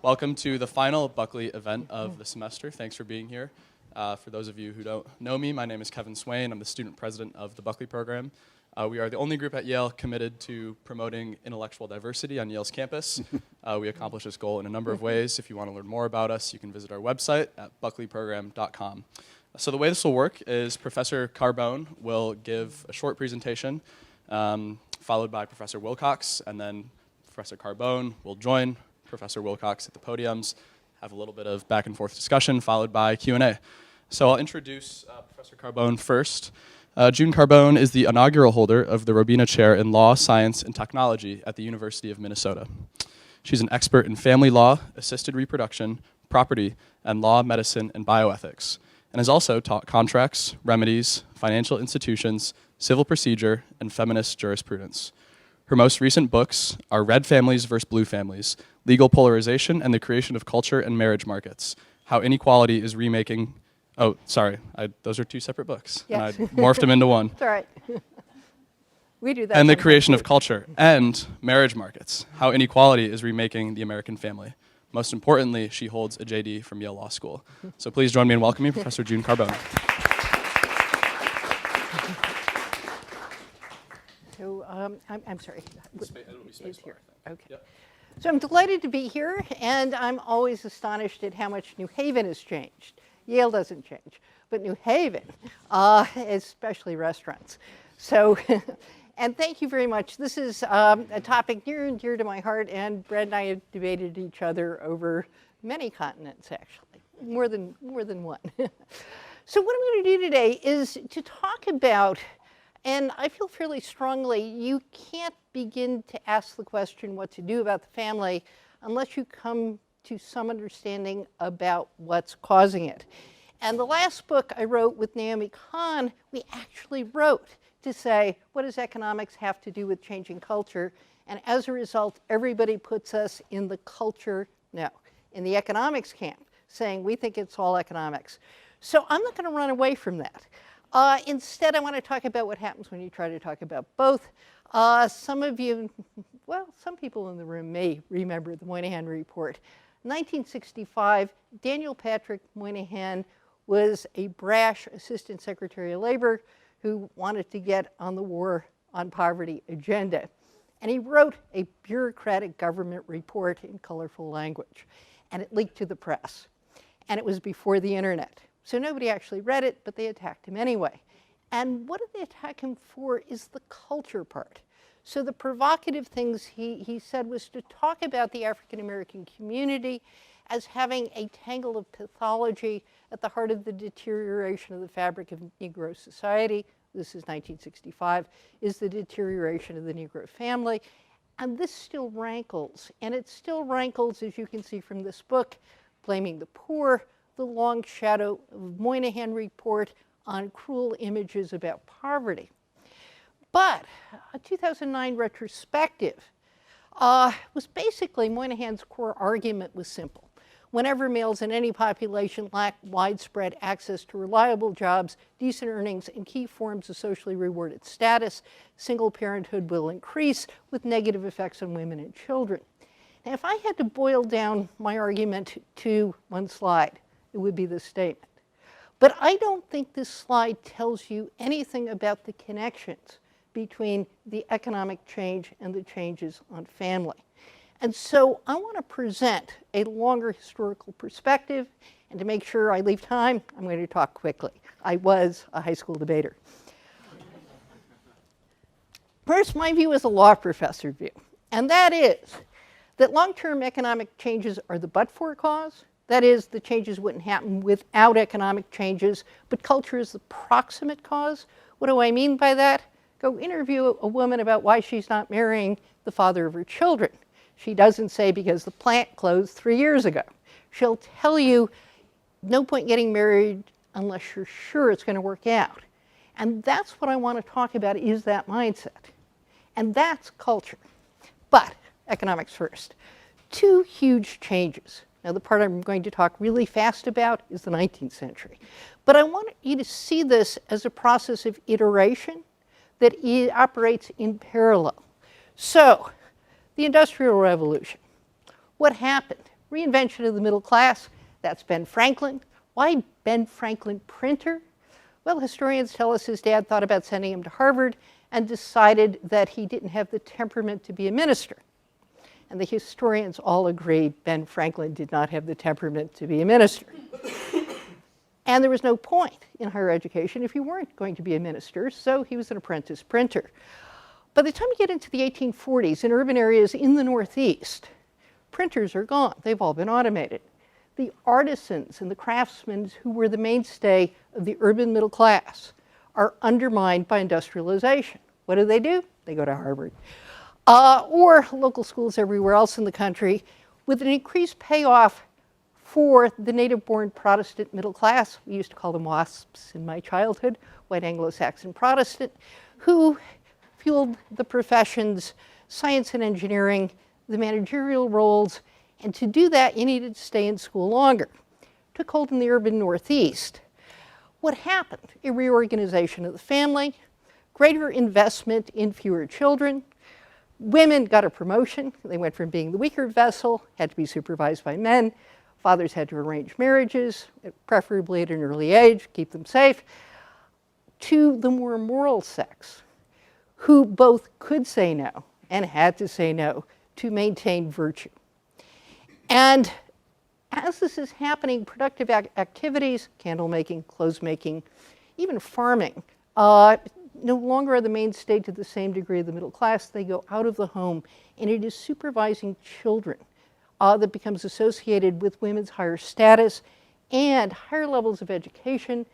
Welcome to the final Buckley event of the semester. Thanks for being here. For those of you who don't know me, my name is Kevin Swain. I'm the student president of the Buckley program. We are the only group at Yale committed to promoting intellectual diversity on Yale's campus. We accomplish this goal in a number of ways. If you want to learn more about us, you can visit our website at buckleyprogram.com. So the way this will work is Professor Carbone will give a short presentation, followed by Professor Wilcox, and then Professor Carbone will join Professor Wilcox at the podiums, have a little bit of back and forth discussion, followed by Q&A. So I'll introduce Professor Carbone first. June Carbone is the inaugural holder of the Robina Chair in Law, Science, and Technology at the University of Minnesota. She's an expert in family law, assisted reproduction, property, and law, medicine, and bioethics, and has also taught contracts, remedies, financial institutions, civil procedure, and feminist jurisprudence. Her most recent books are Red Families versus Blue Families, Legal Polarization and the Creation of Culture and Marriage Markets, How Inequality is Remaking... Oh, sorry, those are two separate books, Yes. and I morphed them into one. That's all right. We do that. And the sometimes Creation too. of Culture and Marriage Markets, How Inequality is Remaking the American Family. Most importantly, she holds a JD from Yale Law School. So please join me in welcoming Professor June Carbone. So I'm sorry. It'll be space bar, I think. Okay. Yep. So I'm delighted to be here, and I'm always astonished at how much New Haven has changed. Yale doesn't change, but New Haven, especially restaurants. So, and thank you very much. This is a topic near and dear to my heart, and Brad and I have debated each other over many continents, actually, more than one. So what I'm going to do today is to talk about, and I feel fairly strongly, you can't begin to ask the question what to do about the family unless you come to some understanding about what's causing it. And the last book I wrote with Naomi Kahn, we actually wrote to say, what does economics have to do with changing culture? And as a result, everybody puts us in the culture, no, in the economics camp, saying we think it's all economics. So I'm not going to run away from that. Instead, I want to talk about what happens when you try to talk about both. Some of you, well, some people in the room may remember the Moynihan Report. 1965, Daniel Patrick Moynihan was a brash Assistant Secretary of Labor who wanted to get on the war on poverty agenda. And he wrote a bureaucratic government report in colorful language. And it leaked to the press. And it was before the internet. So nobody actually read it, but they attacked him anyway. And what did they attack him for is the culture part. So the provocative things he said was to talk about the African American community as having a tangle of pathology at the heart of the deterioration of the fabric of Negro society. This is 1965, is the deterioration of the Negro family. And this still rankles. And it still rankles, as you can see from this book, blaming the poor, the long shadow of Moynihan Report on cruel images about poverty. But a 2009 retrospective was basically Moynihan's core argument was simple. Whenever males in any population lack widespread access to reliable jobs, decent earnings, and key forms of socially rewarded status, single parenthood will increase with negative effects on women and children. Now, if I had to boil down my argument to one slide, it would be this statement. But I don't think this slide tells you anything about the connections between the economic change and the changes on family. And so I want to present a longer historical perspective, and to make sure I leave time, I'm going to talk quickly. I was a high school debater. First, my view is a law professor view, and that is that long-term economic changes are the but-for cause. That is, the changes wouldn't happen without economic changes, but culture is the proximate cause. What do I mean by that? Go interview a woman about why she's not marrying the father of her children. She doesn't say because the plant closed 3 years ago. She'll tell you, no point getting married unless you're sure it's going to work out. And that's what I want to talk about, is that mindset. And that's culture. But economics first. Two huge changes. Now, the part I'm going to talk really fast about is the 19th century. But I want you to see this as a process of iteration that operates in parallel. So, the Industrial Revolution. What happened? Reinvention of the middle class, that's Ben Franklin. Why Ben Franklin printer? Well, historians tell us his dad thought about sending him to Harvard and decided that he didn't have the temperament to be a minister. And the historians all agree Ben Franklin did not have the temperament to be a minister. And there was no point in higher education if you weren't going to be a minister, so he was an apprentice printer. By the time you get into the 1840s, in urban areas in the Northeast, printers are gone. They've all been automated. The artisans and the craftsmen who were the mainstay of the urban middle class are undermined by industrialization. What do? They go to Harvard. Or local schools everywhere else in the country, with an increased payoff for the native-born Protestant middle class. We used to call them WASPs in my childhood, white Anglo-Saxon Protestant, who fueled the professions, science and engineering, the managerial roles, and to do that, you needed to stay in school longer. Took hold in the urban Northeast. What happened? A reorganization of the family, greater investment in fewer children. Women got a promotion. They went from being the weaker vessel, had to be supervised by men. Fathers had to arrange marriages, preferably at an early age, keep them safe, to the more moral sex, who both could say no and had to say no to maintain virtue. And as this is happening, productive activities, candle making, clothes making, even farming, no longer are the mainstay to the same degree of the middle class. They go out of the home, and it is supervising children that becomes associated with women's higher status and higher levels of education,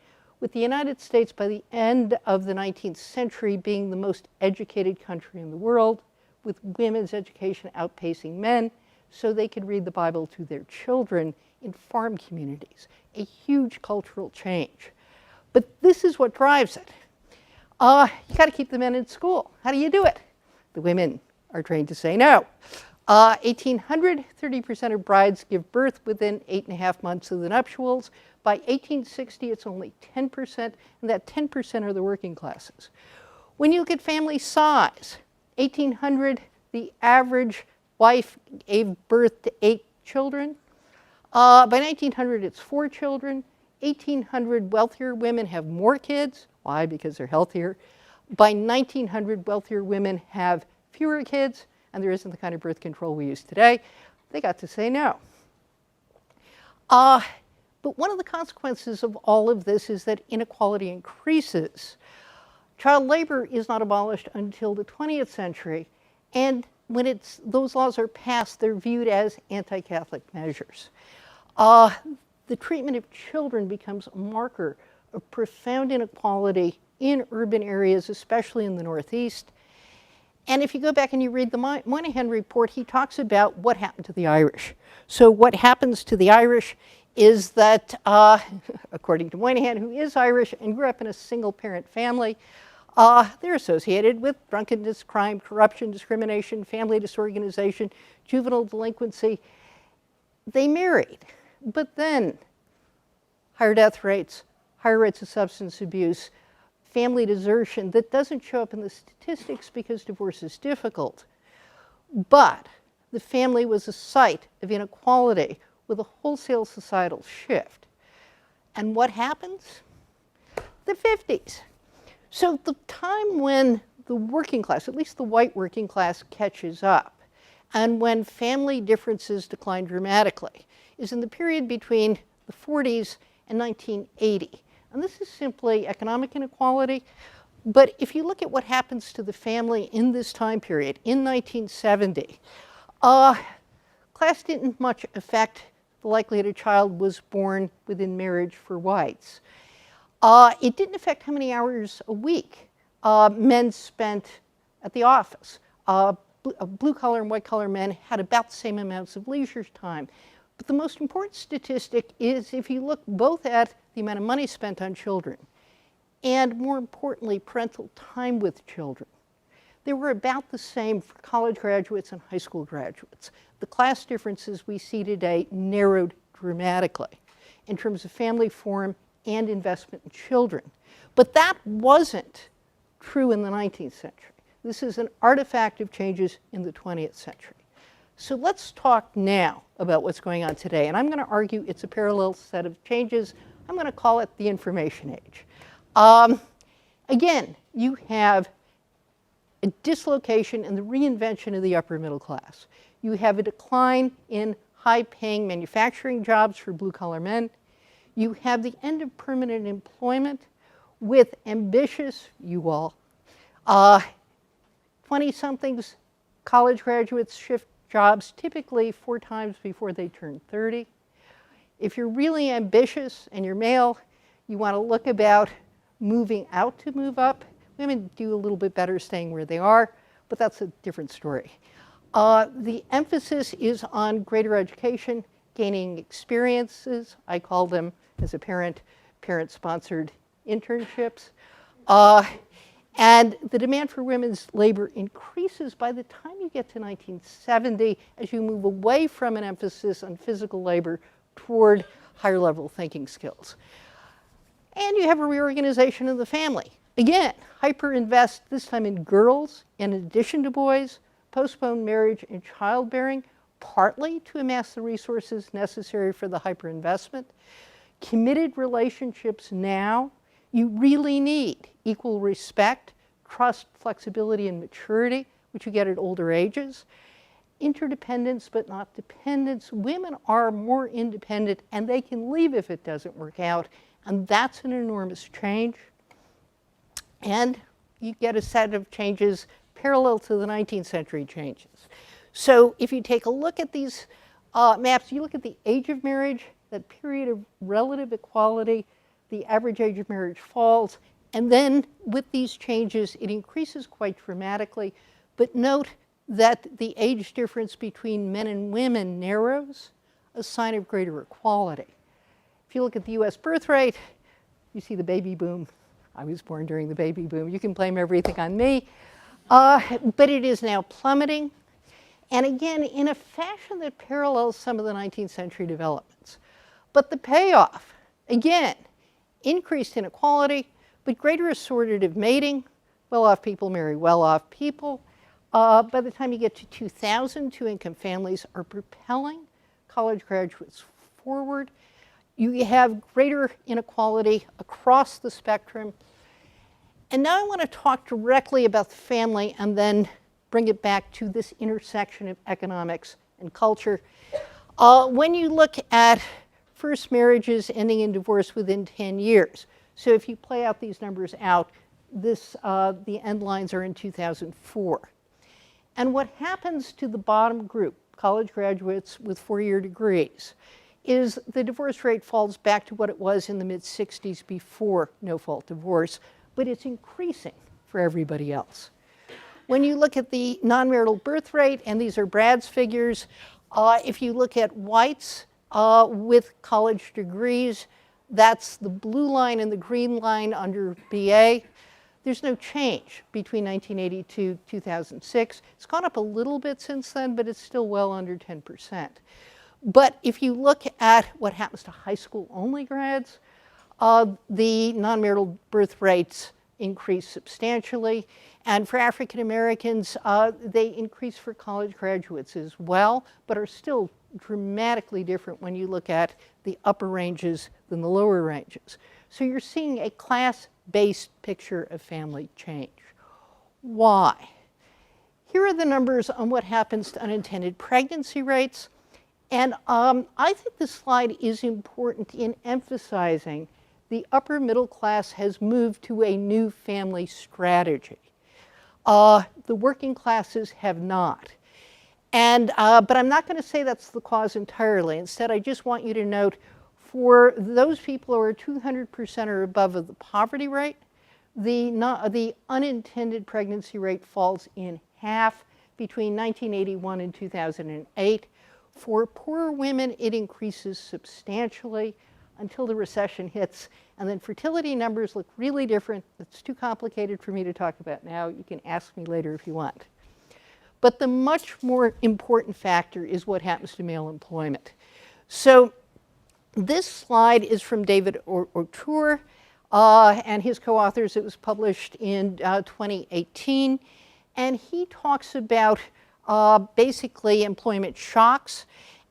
with the United States by the end of the 19th century being the most educated country in the world, with women's education outpacing men, so they could read the Bible to their children in farm communities. A huge cultural change. But this is what drives it. You got to keep the men in school. How do you do it? The women are trained to say no. 1800, 30% of brides give birth within 8.5 months of the nuptials. By 1860, it's only 10%, and that 10% are the working classes. When you look at family size, 1800, the average wife gave birth to 8 children. By 1900, it's 4 children. 1800, wealthier women have more kids. Why? Because they're healthier. By 1900, wealthier women have fewer kids, and there isn't the kind of birth control we use today. They got to say no. But one of the consequences of all of this is that inequality increases. Child labor is not abolished until the 20th century, and when those laws are passed, they're viewed as anti-Catholic measures. The treatment of children becomes a marker of profound inequality in urban areas, especially in the Northeast. And if you go back and you read the Moynihan report, he talks about what happened to the Irish. So what happens to the Irish is that, according to Moynihan, who is Irish and grew up in a single-parent family, they're associated with drunkenness, crime, corruption, discrimination, family disorganization, juvenile delinquency. They married, but then higher death rates, higher rates of substance abuse, family desertion that doesn't show up in the statistics because divorce is difficult. But the family was a site of inequality with a wholesale societal shift. And what happens? The 50s. So the time when the working class, at least the white working class, catches up, and when family differences decline dramatically, is in the period between the 40s and 1980. And this is simply economic inequality. But if you look at what happens to the family in this time period, in 1970, class didn't much affect the likelihood a child was born within marriage for whites. It didn't affect how many hours a week men spent at the office. Blue-collar and white-collar men had about the same amounts of leisure time. But the most important statistic is if you look both at the amount of money spent on children and, more importantly, parental time with children. They were about the same for college graduates and high school graduates. The class differences we see today narrowed dramatically in terms of family form and investment in children. But that wasn't true in the 19th century. This is an artifact of changes in the 20th century. So let's talk now about what's going on today. And I'm going to argue it's a parallel set of changes. I'm going to call it the information age. Again, you have a dislocation and the reinvention of the upper middle class. You have a decline in high-paying manufacturing jobs for blue-collar men. You have the end of permanent employment with ambitious, you all, 20-somethings, college graduates shift jobs typically 4 times before they turn 30. If you're really ambitious and you're male, you want to look about moving out to move up. Women do a little bit better staying where they are, but that's a different story. The emphasis is on greater education, gaining experiences. I call them, as a parent, parent-sponsored internships. And the demand for women's labor increases by the time you get to 1970 as you move away from an emphasis on physical labor toward higher level thinking skills. And you have a reorganization of the family. Again, hyper-invest, this time in girls in addition to boys, postpone marriage and childbearing, partly to amass the resources necessary for the hyper-investment. Committed relationships now, you really need equal respect, trust, flexibility, and maturity, which you get at older ages. Interdependence, but not dependence. Women are more independent, and they can leave if it doesn't work out, and that's an enormous change. And you get a set of changes parallel to the 19th century changes. So if you take a look at these maps, you look at the age of marriage, that period of relative equality, the average age of marriage falls, and then with these changes, it increases quite dramatically. But note that the age difference between men and women narrows, a sign of greater equality. If you look at the US birth rate, you see the baby boom. I was born during the baby boom. You can blame everything on me. But it is now plummeting. And again, in a fashion that parallels some of the 19th century developments. But the payoff, again, increased inequality, but greater assortative mating. Well-off people marry well-off people. By the time you get to 2000, two-income families are propelling college graduates forward. You have greater inequality across the spectrum. And now I want to talk directly about the family and then bring it back to this intersection of economics and culture. When you look at first marriages ending in divorce within 10 years, so if you play out these numbers out, the end lines are in 2004. And what happens to the bottom group, college graduates with 4-year degrees, is the divorce rate falls back to what it was in the mid-60s before no-fault divorce, but it's increasing for everybody else. When you look at the non-marital birth rate, and these are Brad's figures, if you look at whites with college degrees, that's the blue line and the green line under BA. There's no change between 1982 and 2006. It's gone up a little bit since then, but it's still well under 10%. But if you look at what happens to high school only grads, the non-marital birth rates increase substantially. And for African Americans, they increase for college graduates as well, but are still dramatically different when you look at the upper ranges than the lower ranges. So you're seeing a class-based picture of family change. Why? Here are the numbers on what happens to unintended pregnancy rates. And I think this slide is important in emphasizing the upper middle class has moved to a new family strategy. The working classes have not. And, but I'm not going to say that's the cause entirely. Instead, I just want you to note for those people who are 200% or above of the poverty rate, the unintended pregnancy rate falls in half between 1981 and 2008. For poorer women, it increases substantially until the recession hits. And then fertility numbers look really different. It's too complicated for me to talk about now. You can ask me later if you want. But the much more important factor is what happens to male employment. So this slide is from David O'Toole and his co-authors. It was published in 2018. And he talks about basically employment shocks.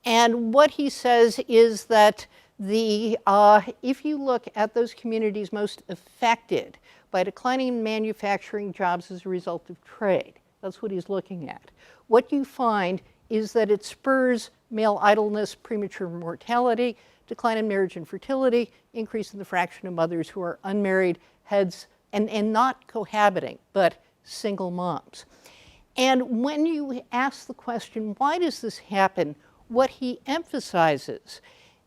And what he says is that if you look at those communities most affected by declining manufacturing jobs as a result of trade, that's what he's looking at. What you find is that it spurs male idleness, premature mortality, decline in marriage and fertility, increase in the fraction of mothers who are unmarried, heads, and not cohabiting, but single moms. And when you ask the question, why does this happen? What he emphasizes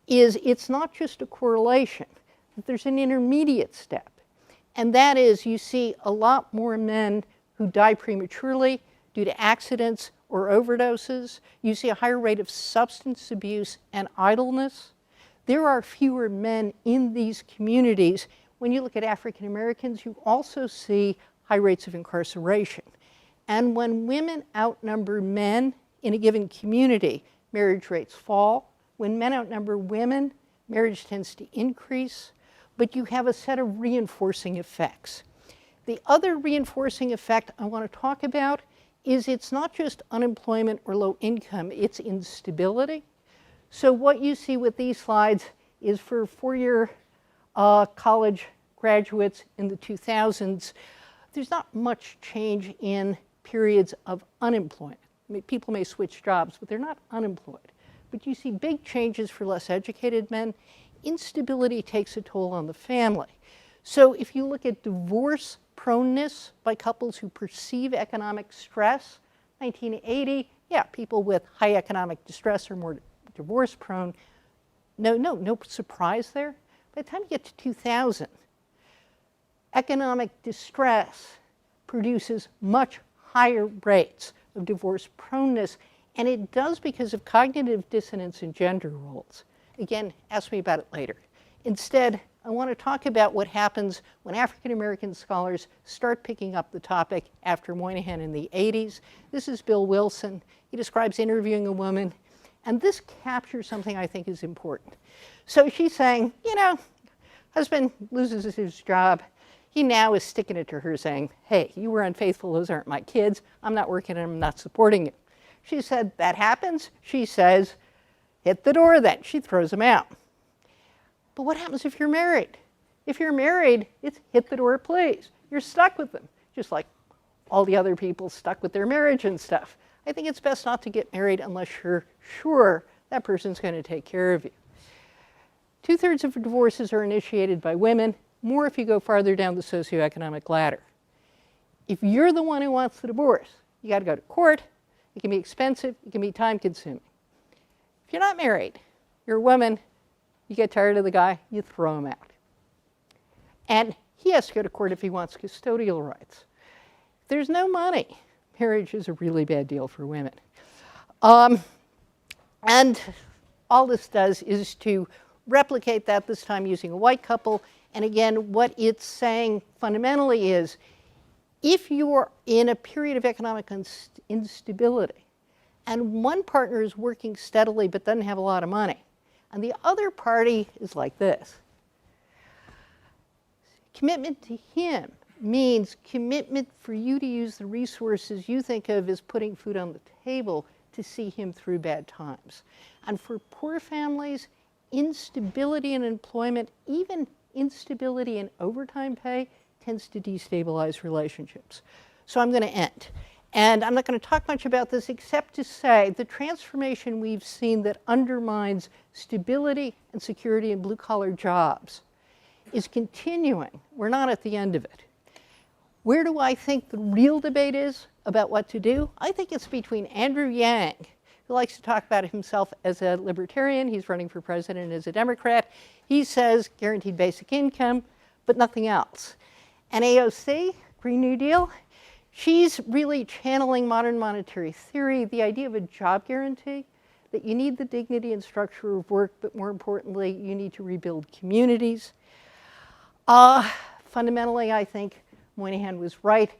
is it's not just a correlation, that there's an intermediate step. And that is you see a lot more men who die prematurely due to accidents or overdoses. You see a higher rate of substance abuse and idleness. There are fewer men in these communities. When you look at African Americans, you also see high rates of incarceration. And when women outnumber men in a given community, marriage rates fall. When men outnumber women, marriage tends to increase. But you have a set of reinforcing effects. The other reinforcing effect I want to talk about is it's not just unemployment or low income, it's instability. So what you see with these slides is for four-year college graduates in the 2000s, there's not much change in periods of unemployment. I mean, people may switch jobs, but they're not unemployed. But you see big changes for less educated men. Instability takes a toll on the family. So if you look at divorce proneness by couples who perceive economic stress, 1980, yeah, people with high economic distress are more divorce prone. No surprise there. By the time you get to 2000, economic distress produces much higher rates of divorce proneness, and it does because of cognitive dissonance in gender roles. Again, ask me about it later. Instead, I want to talk about what happens when African American scholars start picking up the topic after Moynihan in the 80s. This is Bill Wilson. He describes interviewing a woman, and this captures something I think is important. So she's saying, you know, husband loses his job. He now is sticking it to her saying, hey, you were unfaithful, those aren't my kids. I'm not working and I'm not supporting you. She said, that happens. She says, hit the door then. She throws him out. But what happens if you're married? If you're married, it's hit the door, please. You're stuck with them, just like all the other people stuck with their marriage and stuff. I think it's best not to get married unless you're sure that person's going to take care of you. 2/3 of divorces are initiated by women, more if you go farther down the socioeconomic ladder. If you're the one who wants the divorce, you got to go to court. It can be expensive. It can be time-consuming. If you're not married, you're a woman, you get tired of the guy, you throw him out. And he has to go to court if he wants custodial rights. If there's no money, marriage is a really bad deal for women. And all this does is to replicate that, this time using a white couple. And again, what it's saying fundamentally is, if you're in a period of economic instability, and one partner is working steadily but doesn't have a lot of money, and the other party is like this, commitment to him means commitment for you to use the resources you think of as putting food on the table to see him through bad times. And for poor families, instability in employment, even instability in overtime pay, tends to destabilize relationships. So I'm going to end. And I'm not going to talk much about this except to say the transformation we've seen that undermines stability and security in blue-collar jobs is continuing. We're not at the end of it. Where do I think the real debate is about what to do? I think it's between Andrew Yang, who likes to talk about himself as a libertarian. He's running for president as a Democrat. He says guaranteed basic income, but nothing else. And AOC, Green New Deal, she's really channeling modern monetary theory, the idea of a job guarantee, that you need the dignity and structure of work, but more importantly, you need to rebuild communities. Fundamentally, I think Moynihan was right,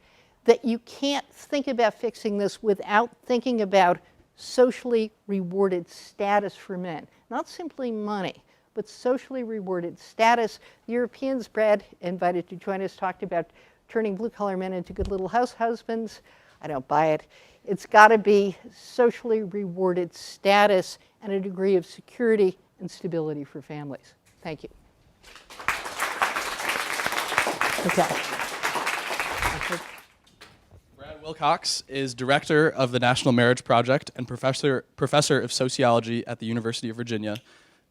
that you can't think about fixing this without thinking about socially rewarded status for men. Not simply money, but socially rewarded status. The Europeans, Brad invited to join us, talked about turning blue-collar men into good little house husbands. I don't buy it. It's got to be socially rewarded status and a degree of security and stability for families. Thank you. Okay. Brad Wilcox is director of the National Marriage Project and professor of sociology at the University of Virginia,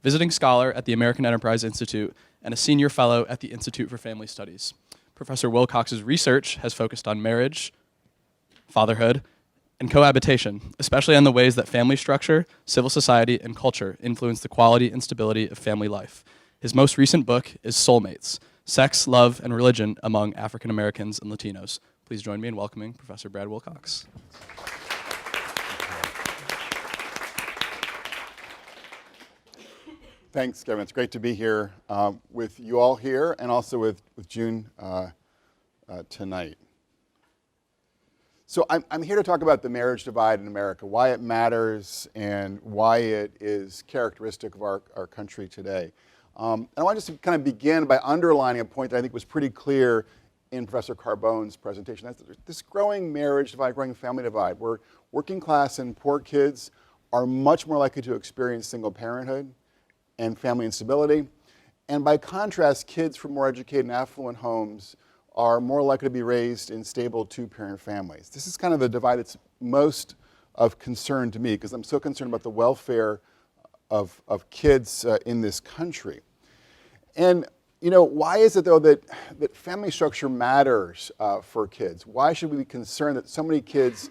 visiting scholar at the American Enterprise Institute, and a senior fellow at the Institute for Family Studies. Professor Wilcox's research has focused on marriage, fatherhood, and cohabitation, especially on the ways that family structure, civil society, and culture influence the quality and stability of family life. His most recent book is Soulmates: Sex, Love, and Religion Among African Americans and Latinos. Please join me in welcoming Professor Brad Wilcox. Thanks, Kevin. It's great to be here with you all here and also with June tonight. So I'm here to talk about the marriage divide in America, why it matters and why it is characteristic of our country today. And I want to just kind of begin by underlining a point that I think was pretty clear in Professor Carbone's presentation. That's this growing marriage divide, growing family divide, where working class and poor kids are much more likely to experience single parenthood and family instability. And by contrast, kids from more educated and affluent homes are more likely to be raised in stable two-parent families. This is kind of the divide that's most of concern to me because I'm so concerned about the welfare of kids in this country. And you know, why is it though that family structure matters for kids? Why should we be concerned that so many kids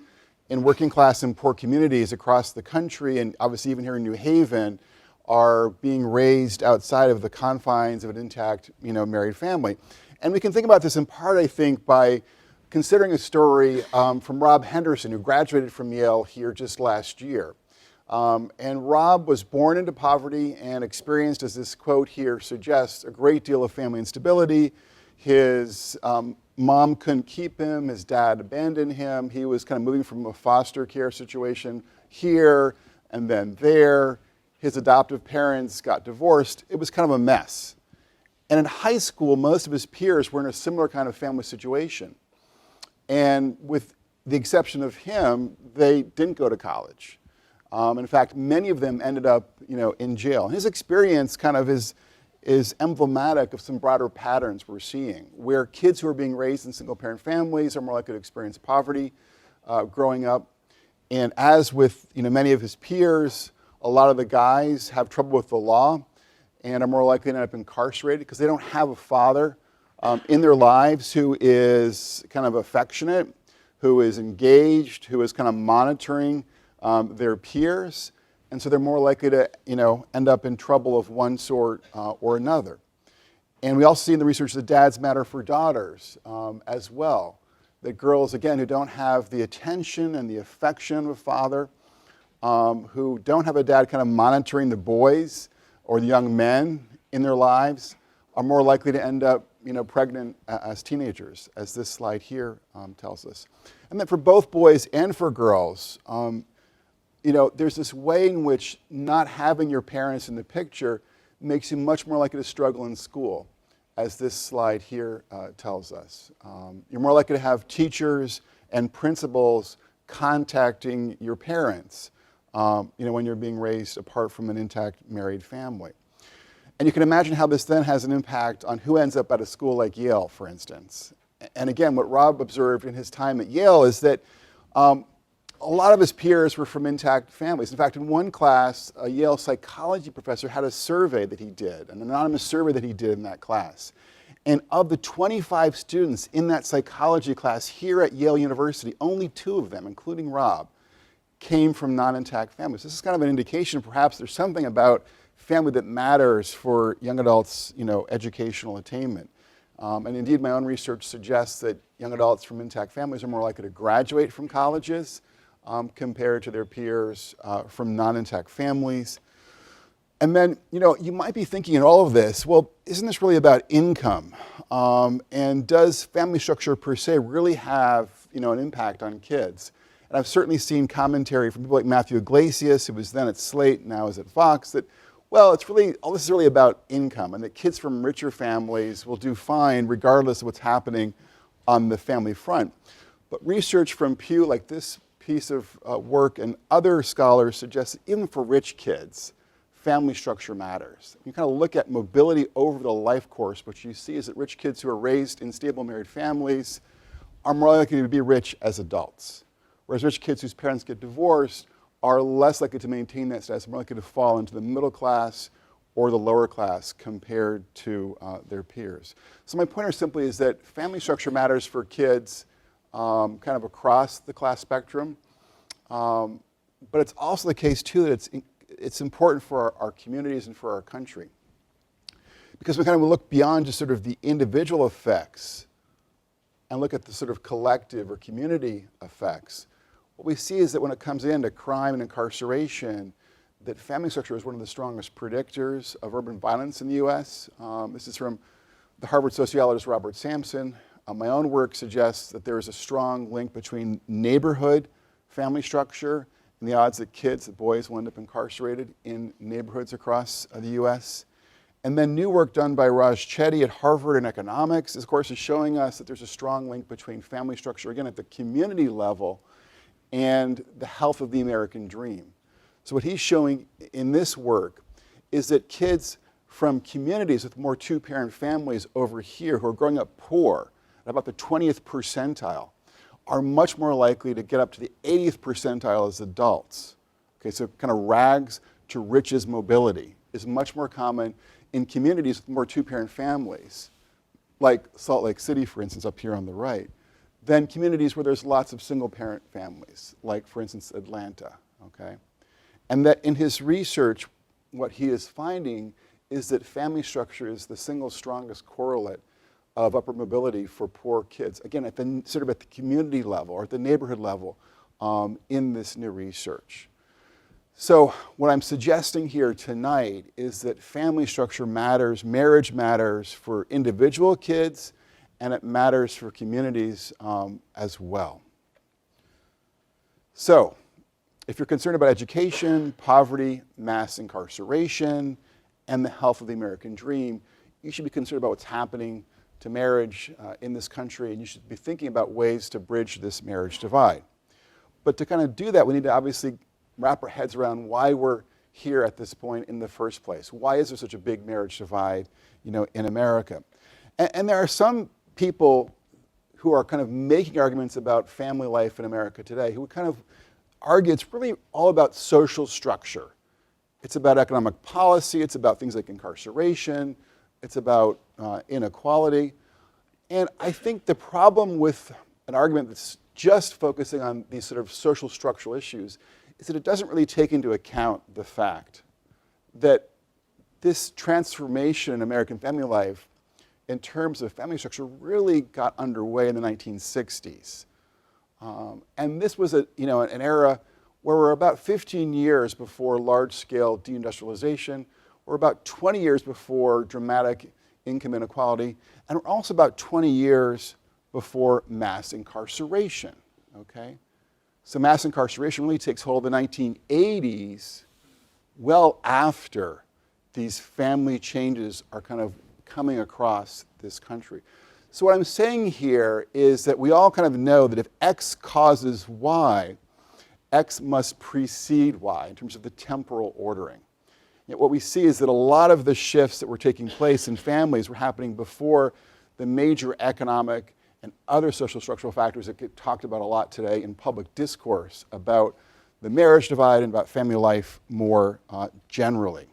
in working class and poor communities across the country, and obviously even here in New Haven, are being raised outside of the confines of an intact, married family? And we can think about this in part, I think, by considering a story from Rob Henderson, who graduated from Yale here just last year. And Rob was born into poverty and experienced, as this quote here suggests, a great deal of family instability. His mom couldn't keep him, his dad abandoned him. He was kind of moving from a foster care situation here and then there. His adoptive parents got divorced. It was kind of a mess. And in high school, most of his peers were in a similar kind of family situation. And with the exception of him, they didn't go to college. In fact, many of them ended up, in jail. And his experience kind of is emblematic of some broader patterns we're seeing, where kids who are being raised in single-parent families are more likely to experience poverty growing up. And as with, many of his peers, a lot of the guys have trouble with the law and are more likely to end up incarcerated because they don't have a father in their lives who is kind of affectionate, who is engaged, who is kind of monitoring their peers. And so they're more likely to, end up in trouble of one sort or another. And we also see in the research that dads matter for daughters as well. That girls, again, who don't have the attention and the affection of a father, who don't have a dad kind of monitoring the boys or the young men in their lives, are more likely to end up, pregnant as teenagers, as this slide here tells us. And then for both boys and for girls, there's this way in which not having your parents in the picture makes you much more likely to struggle in school, as this slide here tells us. You're more likely to have teachers and principals contacting your parents, when you're being raised apart from an intact married family. And you can imagine how this then has an impact on who ends up at a school like Yale, for instance. And again, what Rob observed in his time at Yale is that a lot of his peers were from intact families. In fact, in one class, a Yale psychology professor had a survey that he did, an anonymous survey that he did in that class. And of the 25 students in that psychology class here at Yale University, only 2 of them, including Rob, came from non-intact families. This is kind of an indication perhaps there's something about family that matters for young adults, educational attainment. And indeed, my own research suggests that young adults from intact families are more likely to graduate from colleges compared to their peers from non-intact families. And then, you might be thinking in all of this, well, isn't this really about income? And does family structure per se really have, an impact on kids? And I've certainly seen commentary from people like Matthew Iglesias, who was then at Slate, now is at Fox, that, well, all this is really about income, and that kids from richer families will do fine regardless of what's happening on the family front. But research from Pew, like this piece of work, and other scholars suggest that even for rich kids, family structure matters. You kind of look at mobility over the life course. What you see is that rich kids who are raised in stable married families are more likely to be rich as adults, whereas rich kids whose parents get divorced are less likely to maintain that status, more likely to fall into the middle class or the lower class compared to their peers. So my point simply is that family structure matters for kids kind of across the class spectrum, but it's also the case too that it's important for our communities and for our country, because we kind of look beyond just sort of the individual effects and look at the sort of collective or community effects. What we see is that when it comes into crime and incarceration, that family structure is one of the strongest predictors of urban violence in the US. This is from the Harvard sociologist Robert Sampson. My own work suggests that there is a strong link between neighborhood family structure and the odds that kids, that boys will end up incarcerated in neighborhoods across the US. And then new work done by Raj Chetty at Harvard in economics, this course is showing us that there's a strong link between family structure, again, at the community level, and the health of the American dream. So what he's showing in this work is that kids from communities with more two-parent families over here who are growing up poor, at about the 20th percentile, are much more likely to get up to the 80th percentile as adults. Okay, so kind of rags to riches mobility is much more common in communities with more two-parent families, like Salt Lake City, for instance, up here on the right, than communities where there's lots of single-parent families, like, for instance, Atlanta, okay? And that in his research, what he is finding is that family structure is the single strongest correlate of upward mobility for poor kids. Again, at the sort of at the community level or at the neighborhood level in this new research. So what I'm suggesting here tonight is that family structure matters, marriage matters for individual kids, and it matters for communities as well. So, if you're concerned about education, poverty, mass incarceration, and the health of the American dream, you should be concerned about what's happening to marriage in this country, and you should be thinking about ways to bridge this marriage divide. But to kind of do that, we need to obviously wrap our heads around why we're here at this point in the first place. Why is there such a big marriage divide, in America? And there are some people who are kind of making arguments about family life in America today who kind of argue it's really all about social structure. It's about economic policy, it's about things like incarceration, it's about inequality. And I think the problem with an argument that's just focusing on these sort of social structural issues is that it doesn't really take into account the fact that this transformation in American family life in terms of family structure really got underway in the 1960s. And this was an era where we're about 15 years before large-scale deindustrialization. We're about 20 years before dramatic income inequality. And we're also about 20 years before mass incarceration, okay? So mass incarceration really takes hold in the 1980s, well after these family changes are kind of coming across this country. So what I'm saying here is that we all kind of know that if X causes Y, X must precede Y in terms of the temporal ordering. Yet what we see is that a lot of the shifts that were taking place in families were happening before the major economic and other social structural factors that get talked about a lot today in public discourse about the marriage divide and about family life more generally.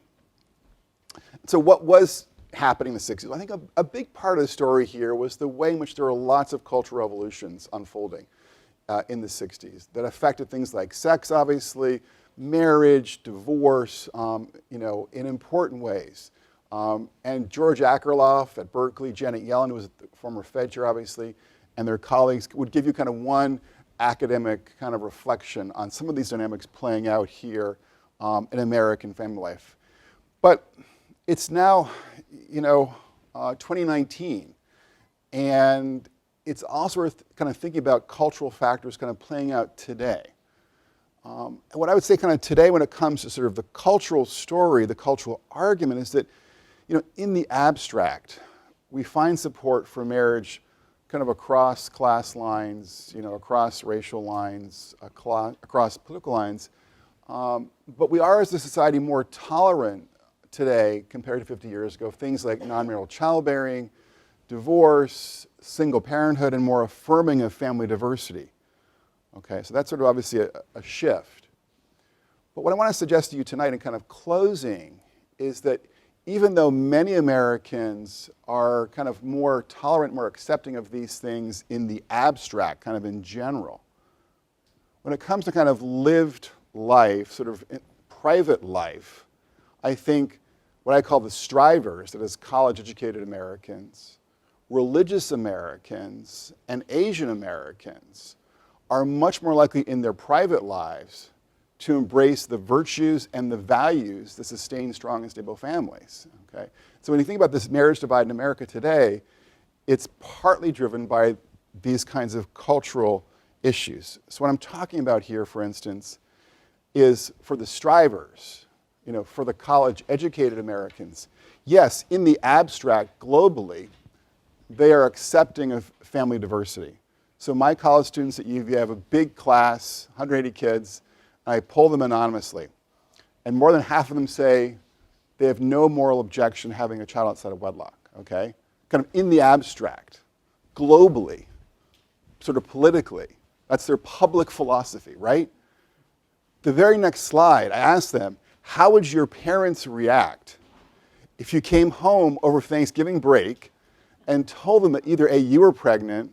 So what was happening in the 60s? Well, I think a big part of the story here was the way in which there were lots of cultural revolutions unfolding in the 60s that affected things like sex, obviously, marriage, divorce, in important ways. And George Akerlof at Berkeley, Janet Yellen, who was a former Fed chair, obviously, and their colleagues would give you kind of one academic kind of reflection on some of these dynamics playing out here in American family life. But it's now, 2019, and it's also worth kind of thinking about cultural factors kind of playing out today. And what I would say kind of today when it comes to sort of the cultural story, the cultural argument is that, in the abstract, we find support for marriage kind of across class lines, across racial lines, across political lines. But we are, as a society, more tolerant today compared to 50 years ago of things like non-marital childbearing, divorce, single parenthood, and more affirming of family diversity. Okay, so that's sort of obviously a shift. But what I want to suggest to you tonight in kind of closing is that even though many Americans are kind of more tolerant, more accepting of these things in the abstract, kind of in general, when it comes to kind of lived life, sort of private life, I think what I call the strivers, that is college-educated Americans, religious Americans, and Asian Americans, are much more likely in their private lives to embrace the virtues and the values that sustain strong and stable families. Okay? So when you think about this marriage divide in America today, it's partly driven by these kinds of cultural issues. So what I'm talking about here, for instance, is for the strivers, for the college-educated Americans. Yes, in the abstract, globally, they are accepting of family diversity. So my college students at U.Va have a big class, 180 kids, and I poll them anonymously. And more than half of them say they have no moral objection having a child outside of wedlock, okay? Kind of in the abstract, globally, sort of politically. That's their public philosophy, right? The very next slide, I asked them, how would your parents react if you came home over Thanksgiving break and told them that either A, you were pregnant,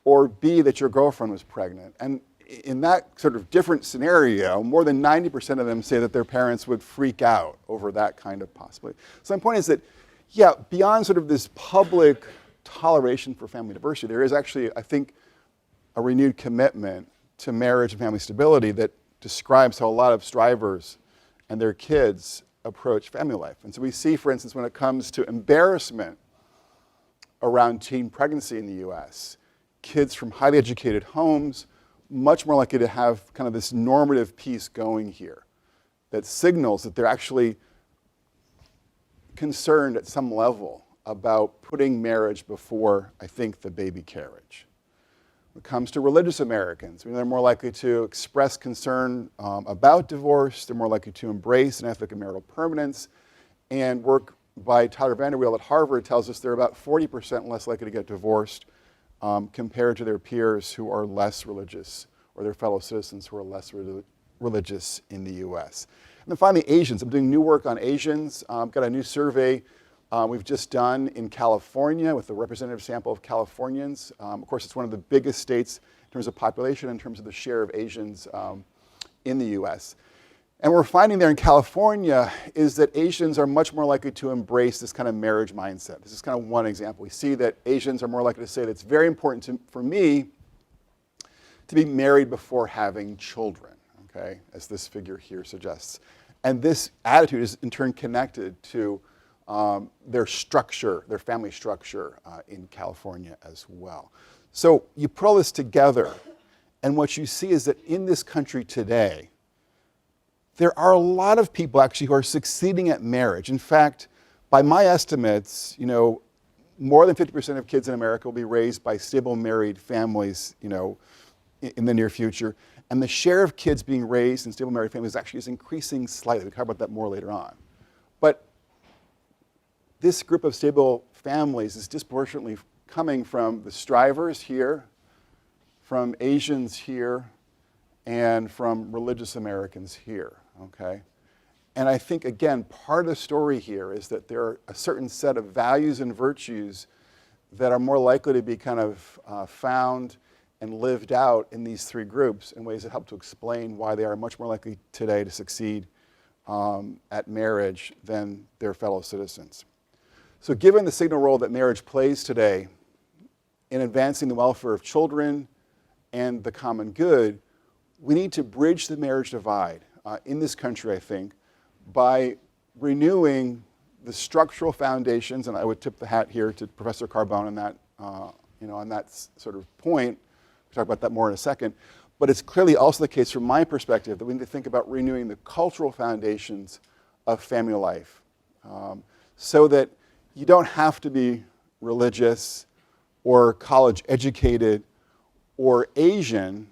or B, that your girlfriend was pregnant? And in that sort of different scenario, more than 90% of them say that their parents would freak out over that kind of possibility. So my point is that, yeah, beyond sort of this public toleration for family diversity, there is actually, I think, a renewed commitment to marriage and family stability that describes how a lot of strivers and their kids approach family life. And so we see, for instance, when it comes to embarrassment around teen pregnancy in the US, kids from highly educated homes much more likely to have kind of this normative piece going here that signals that they're actually concerned at some level about putting marriage before, I think, the baby carriage. When it comes to religious Americans, they're more likely to express concern about divorce. They're more likely to embrace an ethic of marital permanence. And work by Tyler Vanderweel at Harvard tells us they're about 40% less likely to get divorced compared to their peers who are less religious, or their fellow citizens who are less religious in the US. And then finally, Asians. I'm doing new work on Asians. I've got a new survey we've just done in California with a representative sample of Californians. Of course, it's one of the biggest states in terms of population, in terms of the share of Asians in the US. And what we're finding there in California is that Asians are much more likely to embrace this kind of marriage mindset. This is kind of one example. We see that Asians are more likely to say that it's very important for me to be married before having children, okay, as this figure here suggests. And this attitude is in turn connected to their structure, their family structure in California as well. So you put all this together, and what you see is that in this country today, there are a lot of people actually who are succeeding at marriage. In fact, by my estimates, more than 50% of kids in America will be raised by stable married families, in the near future. And the share of kids being raised in stable married families actually is increasing slightly. We'll talk about that more later on. But this group of stable families is disproportionately coming from the strivers here, from Asians here, and from religious Americans here, okay? And I think, again, part of the story here is that there are a certain set of values and virtues that are more likely to be kind of found and lived out in these three groups in ways that help to explain why they are much more likely today to succeed at marriage than their fellow citizens. So given the signal role that marriage plays today in advancing the welfare of children and the common good, we need to bridge the marriage divide in this country, I think, by renewing the structural foundations, and I would tip the hat here to Professor Carbone on that, on that sort of point. We'll talk about that more in a second. But it's clearly also the case from my perspective that we need to think about renewing the cultural foundations of family life so that you don't have to be religious or college educated or Asian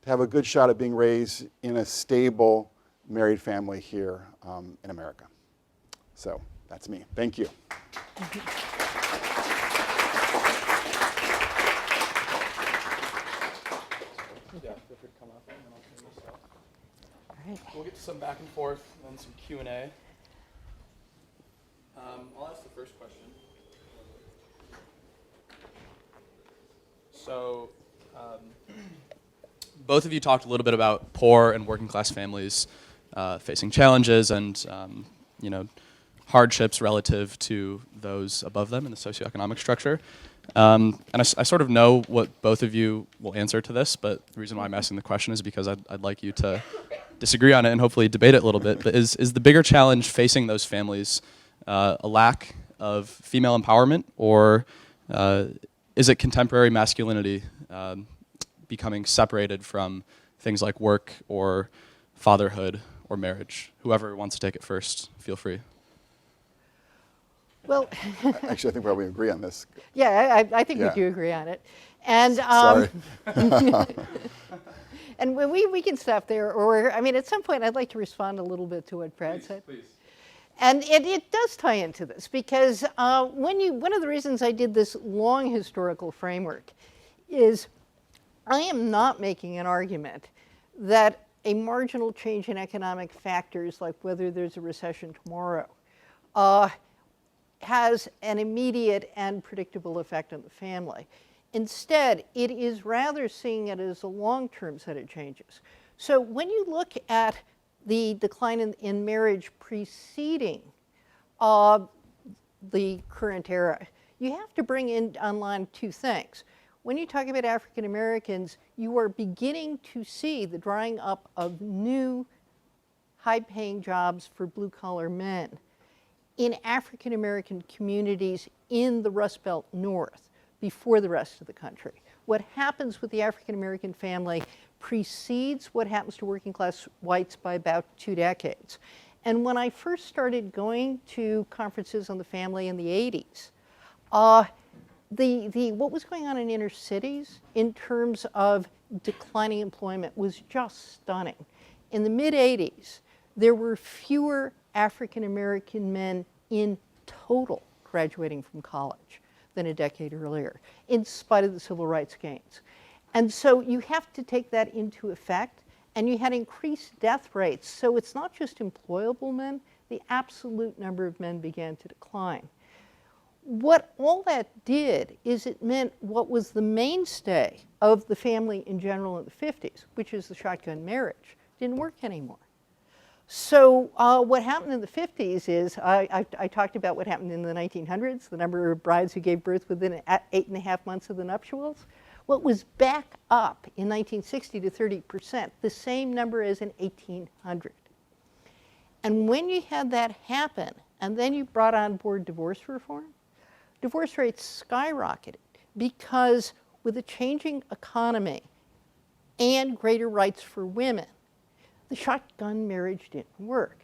to have a good shot at being raised in a stable married family here in America. So that's me. Thank you. Yeah, feel free to come up and then I'll turn this up. All right. We'll get to some back and forth and then some Q&A. I'll ask the first question. So, both of you talked a little bit about poor and working class families facing challenges and hardships relative to those above them in the socioeconomic structure. And I sort of know what both of you will answer to this, but the reason why I'm asking the question is because I'd like you to disagree on it and hopefully debate it a little bit. But is the bigger challenge facing those families a lack of female empowerment, or is it contemporary masculinity becoming separated from things like work or fatherhood or marriage? Whoever wants to take it first, feel free. Well, Actually, I think probably agree on this. yeah, I think Yeah. we do agree on it. And Sorry. and when we can stop there, or I mean, at some point, I'd like to respond a little bit to what Brad said. Please. And it does tie into this because one of the reasons I did this long historical framework is I am not making an argument that a marginal change in economic factors, like whether there's a recession tomorrow, has an immediate and predictable effect on the family. Instead, it is rather seeing it as a long-term set of changes. So when you look at the decline in marriage preceding the current era, you have to bring in online two things. When you talk about African Americans, you are beginning to see the drying up of new high-paying jobs for blue-collar men in African American communities in the Rust Belt North before the rest of the country. What happens with the African American family precedes what happens to working class whites by about 2 decades. And when I first started going to conferences on the family in the 80s, what was going on in inner cities in terms of declining employment was just stunning. In the mid-80s, there were fewer African American men in total graduating from college than a decade earlier, in spite of the civil rights gains. And so you have to take that into effect, and you had increased death rates. So it's not just employable men, the absolute number of men began to decline. What all that did is it meant what was the mainstay of the family in general in the 50s, which is the shotgun marriage, didn't work anymore. So what happened in the 50s is, I talked about what happened in the 1900s, the number of brides who gave birth within 8.5 months of the nuptials. Well, it was back up in 1960 to 30%, the same number as in 1800. And when you had that happen, and then you brought on board divorce reform, divorce rates skyrocketed because with a changing economy and greater rights for women, the shotgun marriage didn't work.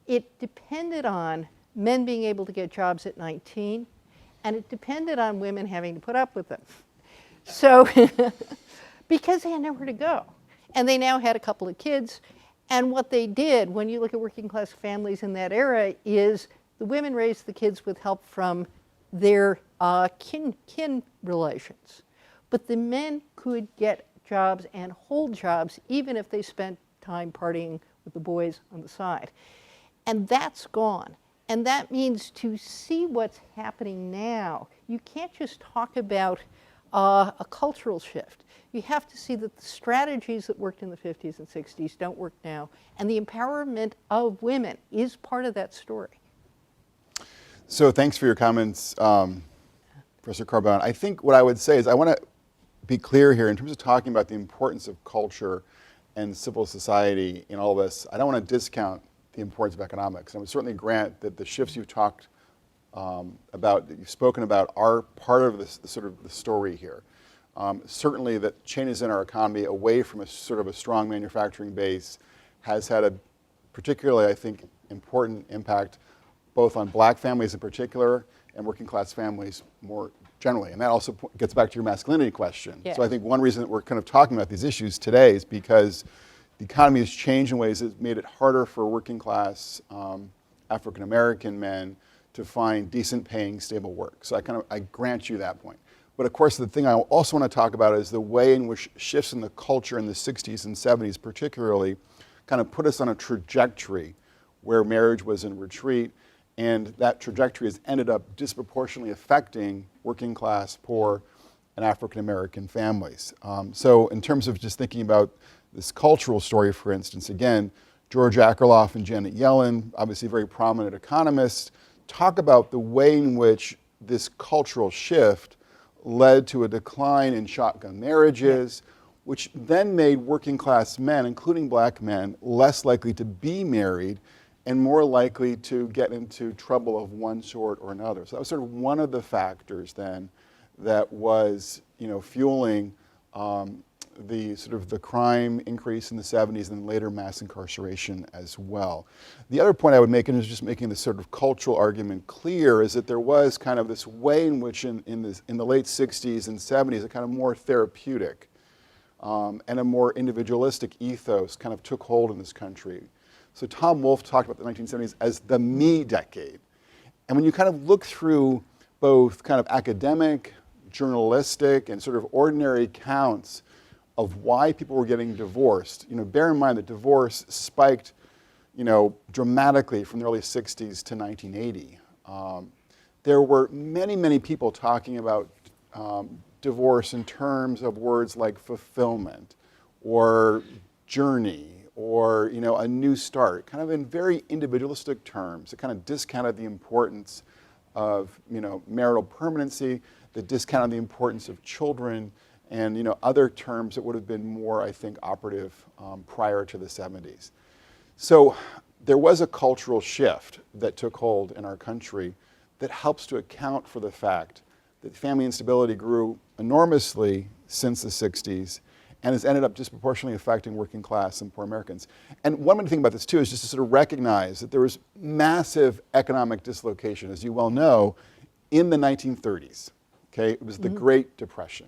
It depended on men being able to get jobs at 19, and it depended on women having to put up with them. So, because they had nowhere to go. And they now had a couple of kids, and what they did, when you look at working class families in that era, is the women raised the kids with help from their kin relations. But the men could get jobs and hold jobs even if they spent time partying with the boys on the side. And that's gone. And that means to see what's happening now, you can't just talk about a cultural shift. You have to see that the strategies that worked in the 50s and 60s don't work now. And the empowerment of women is part of that story. So thanks for your comments, Professor Carbone. I think what I would say is I want to be clear here in terms of talking about the importance of culture and civil society in all of this. I don't want to discount the importance of economics. I would certainly grant that the shifts you've talked about, that you've spoken about, are part of this sort of the story here. Certainly that changes in our economy away from a sort of a strong manufacturing base has had a particularly, I think, important impact both on black families in particular and working class families more generally. And that also gets back to your masculinity question. Yeah. So I think one reason that we're kind of talking about these issues today is because the economy has changed in ways that made it harder for working class African American men to find decent paying, stable work. So I grant you that point. But of course, the thing I also want to talk about is the way in which shifts in the culture in the 60s and 70s particularly kind of put us on a trajectory where marriage was in retreat, and that trajectory has ended up disproportionately affecting working class, poor, and African American families. So in terms of just thinking about this cultural story, for instance, again, George Akerlof and Janet Yellen, obviously very prominent economists, talk about the way in which this cultural shift led to a decline in shotgun marriages, which then made working class men, including black men, less likely to be married and more likely to get into trouble of one sort or another. So that was sort of one of the factors then that was, fueling the crime increase in the 70s and later mass incarceration as well. The other point I would make, and is just making this sort of cultural argument clear, is that there was kind of this way in which in the late 60s and 70s, a kind of more therapeutic and a more individualistic ethos kind of took hold in this country. So Tom Wolfe talked about the 1970s as the me decade. And when you kind of look through both kind of academic, journalistic, and sort of ordinary accounts of why people were getting divorced, bear in mind that divorce spiked, dramatically from the early 60s to 1980. There were many, many people talking about divorce in terms of words like fulfillment or journey or a new start, kind of in very individualistic terms. It kind of discounted the importance of marital permanency, that discounted the importance of children, and other terms that would have been more, I think, operative prior to the 70s. So there was a cultural shift that took hold in our country that helps to account for the fact that family instability grew enormously since the 60s and has ended up disproportionately affecting working class and poor Americans. And one way to think about this too is just to sort of recognize that there was massive economic dislocation, as you well know, in the 1930s. Okay, it was the Great Depression.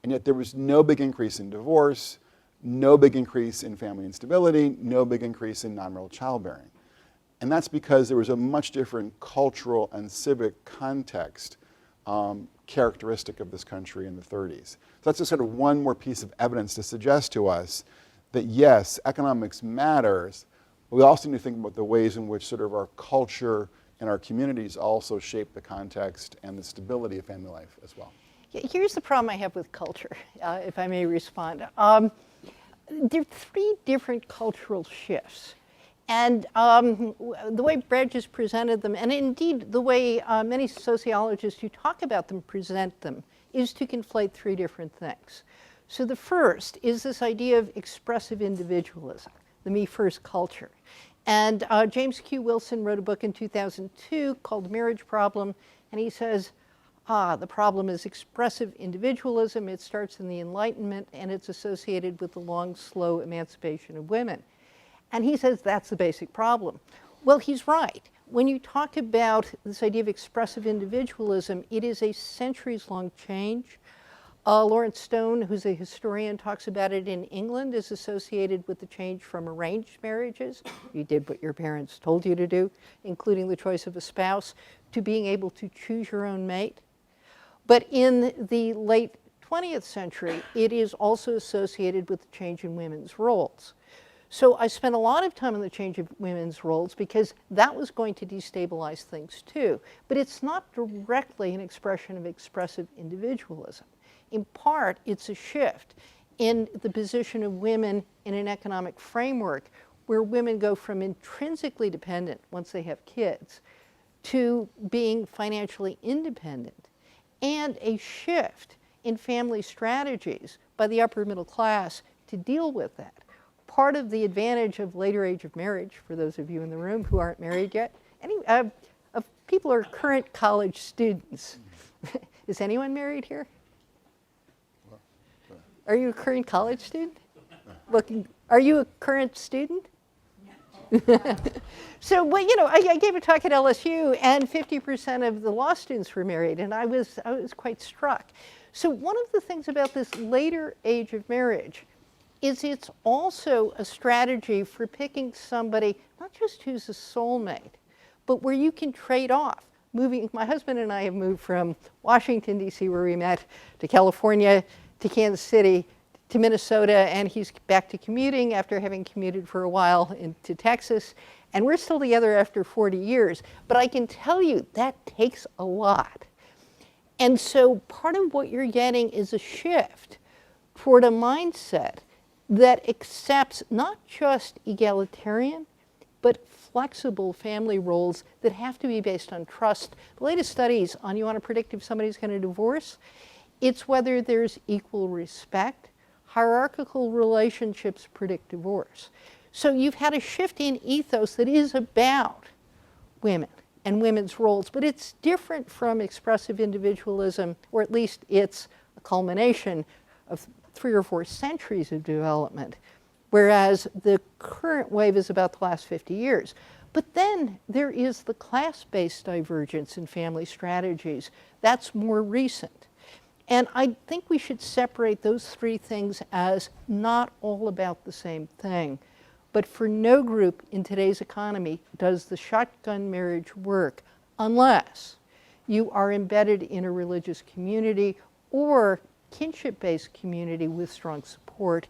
And yet there was no big increase in divorce, no big increase in family instability, no big increase in non-marital childbearing. And that's because there was a much different cultural and civic context characteristic of this country in the 30s. So that's just sort of one more piece of evidence to suggest to us that yes, economics matters, but we also need to think about the ways in which sort of our culture and our communities also shape the context and the stability of family life as well. Here's the problem I have with culture, if I may respond. There are three different cultural shifts. And the way Brad just presented them, and indeed the way many sociologists who talk about them present them, is to conflate three different things. So the first is this idea of expressive individualism, the me first culture. And James Q. Wilson wrote a book in 2002 called Marriage Problem, and he says, the problem is expressive individualism. It starts in the Enlightenment, and it's associated with the long, slow emancipation of women. And he says that's the basic problem. Well, he's right. When you talk about this idea of expressive individualism, it is a centuries-long change. Lawrence Stone, who's a historian, talks about it in England, is associated with the change from arranged marriages, you did what your parents told you to do, including the choice of a spouse, to being able to choose your own mate. But in the late 20th century, it is also associated with the change in women's roles. So I spent a lot of time on the change of women's roles because that was going to destabilize things too. But it's not directly an expression of expressive individualism. In part, it's a shift in the position of women in an economic framework where women go from intrinsically dependent once they have kids to being financially independent, and a shift in family strategies by the upper middle class to deal with that. Part of the advantage of later age of marriage, for those of you in the room who aren't married yet, people are current college students. Is anyone married here? Are you a current college student? Are you a current student? So, well, you know, I gave a talk at LSU, and 50% of the law students were married, and I was quite struck. So one of the things about this later age of marriage is it's also a strategy for picking somebody, not just who's a soulmate, but where you can trade off. My husband and I have moved from Washington, D.C., where we met, to California, to Kansas City, to Minnesota, and he's back to commuting after having commuted for a while into Texas. And we're still together after 40 years. But I can tell you that takes a lot. And so part of what you're getting is a shift toward a mindset that accepts not just egalitarian, but flexible family roles that have to be based on trust. The latest studies on, you want to predict if somebody's going to divorce? It's whether there's equal respect. Hierarchical relationships predict divorce. So you've had a shift in ethos that is about women and women's roles, but it's different from expressive individualism, or at least it's a culmination of 3 or 4 centuries of development, whereas the current wave is about the last 50 years. But then there is the class-based divergence in family strategies. That's more recent. And I think we should separate those 3 things as not all about the same thing. But for no group in today's economy does the shotgun marriage work unless you are embedded in a religious community or kinship-based community with strong support.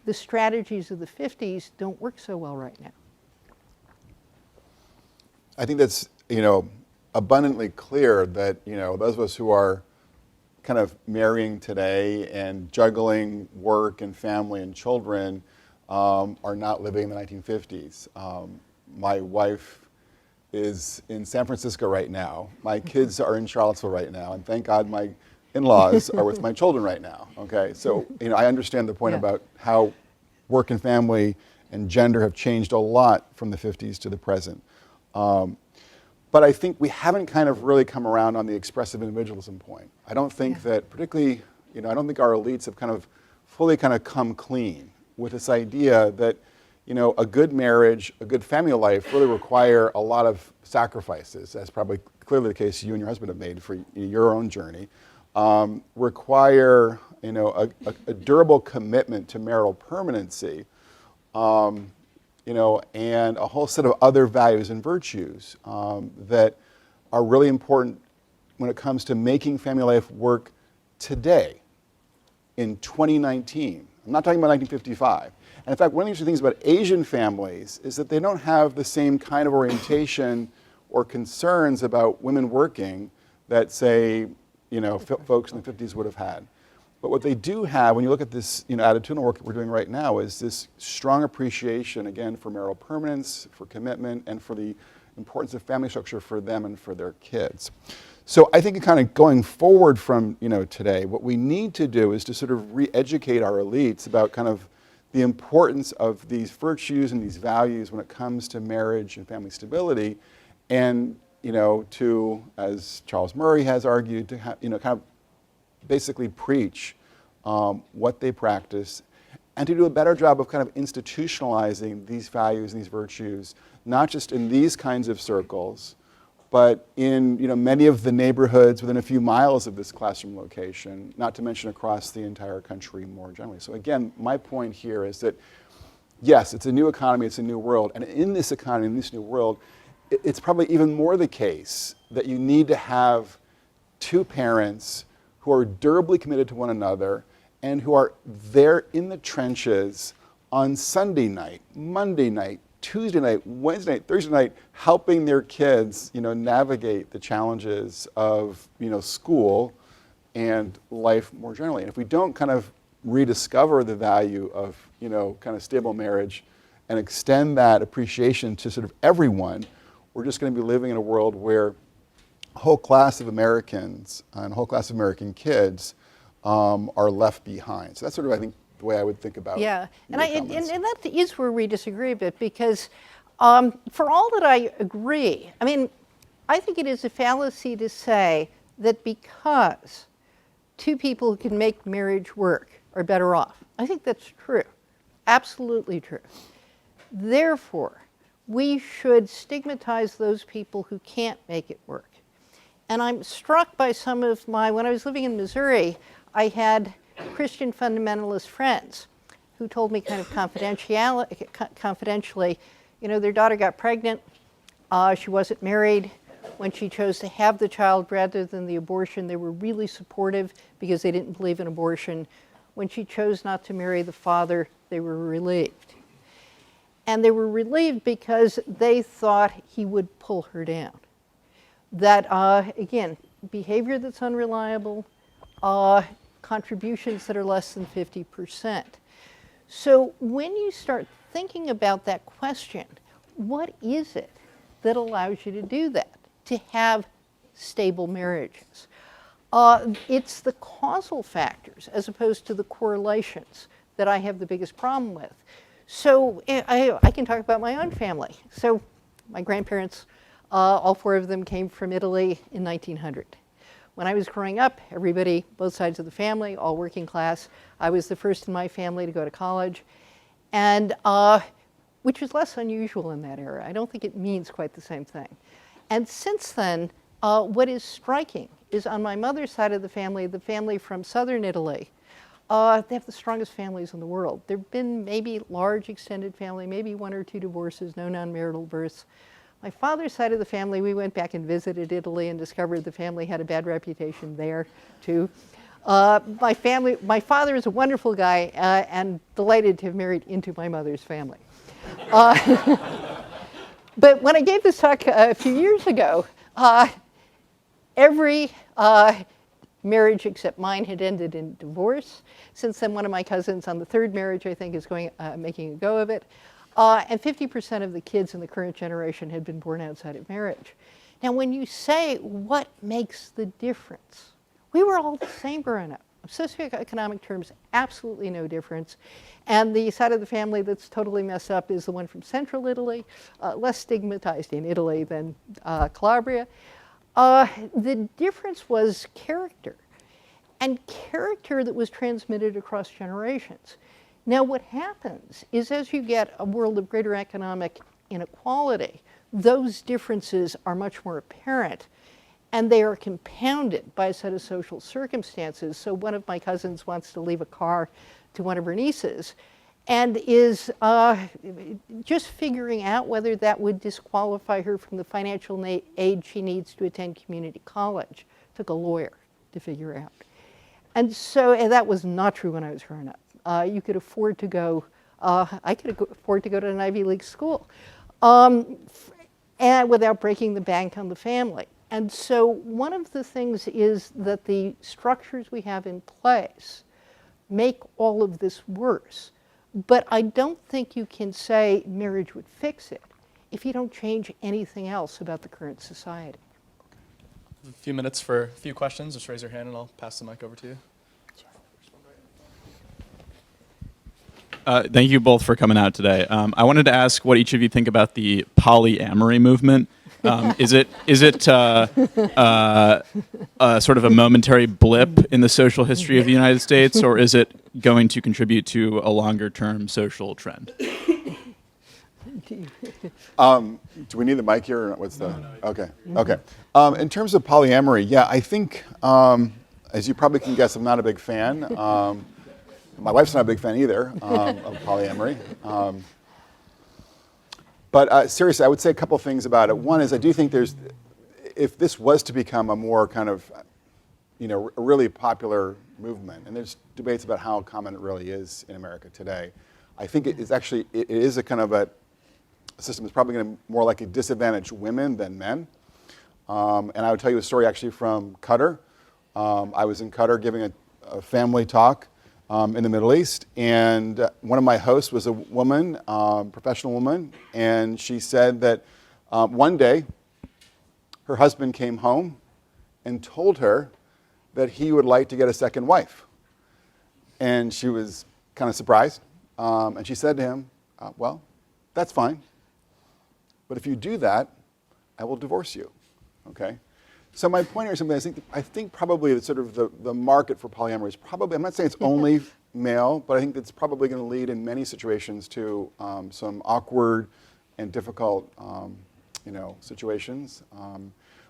The strategies of the 50s don't work so well right now. I think that's, abundantly clear that, those of us who are kind of marrying today and juggling work and family and children are not living in the 1950s. My wife is in San Francisco right now. My kids are in Charlottesville right now, and thank God my in-laws are with my children right now. Okay, so I understand the point about how work and family and gender have changed a lot from the 50s to the present. But I think we haven't kind of really come around on the expressive individualism point. I don't think that particularly, I don't think our elites have kind of fully kind of come clean with this idea that, a good marriage, a good family life really require a lot of sacrifices, as probably clearly the case you and your husband have made for your own journey, require, a durable commitment to marital permanency, and a whole set of other values and virtues that are really important when it comes to making family life work today in 2019. I'm not talking about 1955. And in fact, one of the interesting things about Asian families is that they don't have the same kind of orientation or concerns about women working that, say, folks in the 50s would have had. But what they do have, when you look at this, attitudinal work that we're doing right now, is this strong appreciation, again, for marital permanence, for commitment, and for the importance of family structure for them and for their kids. So I think kind of going forward from, today, what we need to do is to sort of re-educate our elites about kind of the importance of these virtues and these values when it comes to marriage and family stability, and, to, as Charles Murray has argued, to kind of basically preach what they practice, and to do a better job of kind of institutionalizing these values and these virtues, not just in these kinds of circles, but in many of the neighborhoods within a few miles of this classroom location, not to mention across the entire country more generally. So again, my point here is that, yes, it's a new economy, it's a new world, and in this economy, in this new world, it's probably even more the case that you need to have 2 parents who are durably committed to one another and who are there in the trenches on Sunday night, Monday night, Tuesday night, Wednesday night, Thursday night, helping their kids, navigate the challenges of, school and life more generally. And if we don't kind of rediscover the value of, kind of stable marriage and extend that appreciation to sort of everyone, we're just going to be living in a world where a whole class of Americans and a whole class of American kids are left behind. So that's sort of, I think, the way I would think about it. Yeah, and that is where we disagree a bit, because for all that I agree, I think it is a fallacy to say that because 2 people who can make marriage work are better off. I think that's true, absolutely true. Therefore, we should stigmatize those people who can't make it work. And I'm struck by some of when I was living in Missouri, I had Christian fundamentalist friends who told me kind of confidentially, their daughter got pregnant, she wasn't married. When she chose to have the child rather than the abortion, they were really supportive because they didn't believe in abortion. When she chose not to marry the father, they were relieved. And they were relieved because they thought he would pull her down. That, again, behavior that's unreliable, contributions that are less than 50%. So when you start thinking about that question, what is it that allows you to do that, to have stable marriages? It's the causal factors as opposed to the correlations that I have the biggest problem with. So I can talk about my own family. So my grandparents, all four of them came from Italy in 1900. When I was growing up, everybody, both sides of the family, all working class. I was the first in my family to go to college, and which was less unusual in that era. I don't think it means quite the same thing. And since then, what is striking is on my mother's side of the family from southern Italy, they have the strongest families in the world. There have been maybe large extended family, maybe 1 or 2 divorces, no non-marital births. My father's side of the family, we went back and visited Italy and discovered the family had a bad reputation there too. My father is a wonderful guy and delighted to have married into my mother's family. But when I gave this talk a few years ago, every marriage except mine had ended in divorce. Since then, one of my cousins on the 3rd marriage, I think, is making a go of it. And 50% of the kids in the current generation had been born outside of marriage. Now, when you say what makes the difference, we were all the same growing up. In socioeconomic terms, absolutely no difference. And the side of the family that's totally messed up is the one from central Italy, less stigmatized in Italy than Calabria. The difference was character, and character that was transmitted across generations. Now what happens is as you get a world of greater economic inequality, those differences are much more apparent, and they are compounded by a set of social circumstances. So one of my cousins wants to leave a car to one of her nieces and is just figuring out whether that would disqualify her from the financial aid she needs to attend community college. Took a lawyer to figure out. And that was not true when I was growing up. You could afford to go, I could afford to go to an Ivy League school and without breaking the bank on the family. And so one of the things is that the structures we have in place make all of this worse. But I don't think you can say marriage would fix it if you don't change anything else about the current society. A few minutes for a few questions. Just raise your hand and I'll pass the mic over to you. Thank you both for coming out today. I wanted to ask what each of you think about the polyamory movement. Is it sort of a momentary blip in the social history of the United States, or is it going to contribute to a longer-term social trend? Do we need the mic here? Or what's the? Okay. Okay. In terms of polyamory, yeah, I think, as you probably can guess, I'm not a big fan. My wife's not a big fan either of polyamory. But seriously, I would say a couple things about it. One is I do think if this was to become a more kind of, a really popular movement, and there's debates about how common it really is in America today, I think it is a kind of a system that's probably going to more likely disadvantage women than men. And I would tell you a story actually from Qatar. I was in Qatar giving a family talk in the Middle East, and one of my hosts was a woman, professional woman, and she said that one day her husband came home and told her that he would like to get a second wife. And she was kind of surprised, and she said to him, well, that's fine, but if you do that, I will divorce you, okay? So my point here is something I think probably that sort of the market for polyamory is probably, I'm not saying it's only male, but I think that's probably going to lead in many situations to some awkward and difficult situations.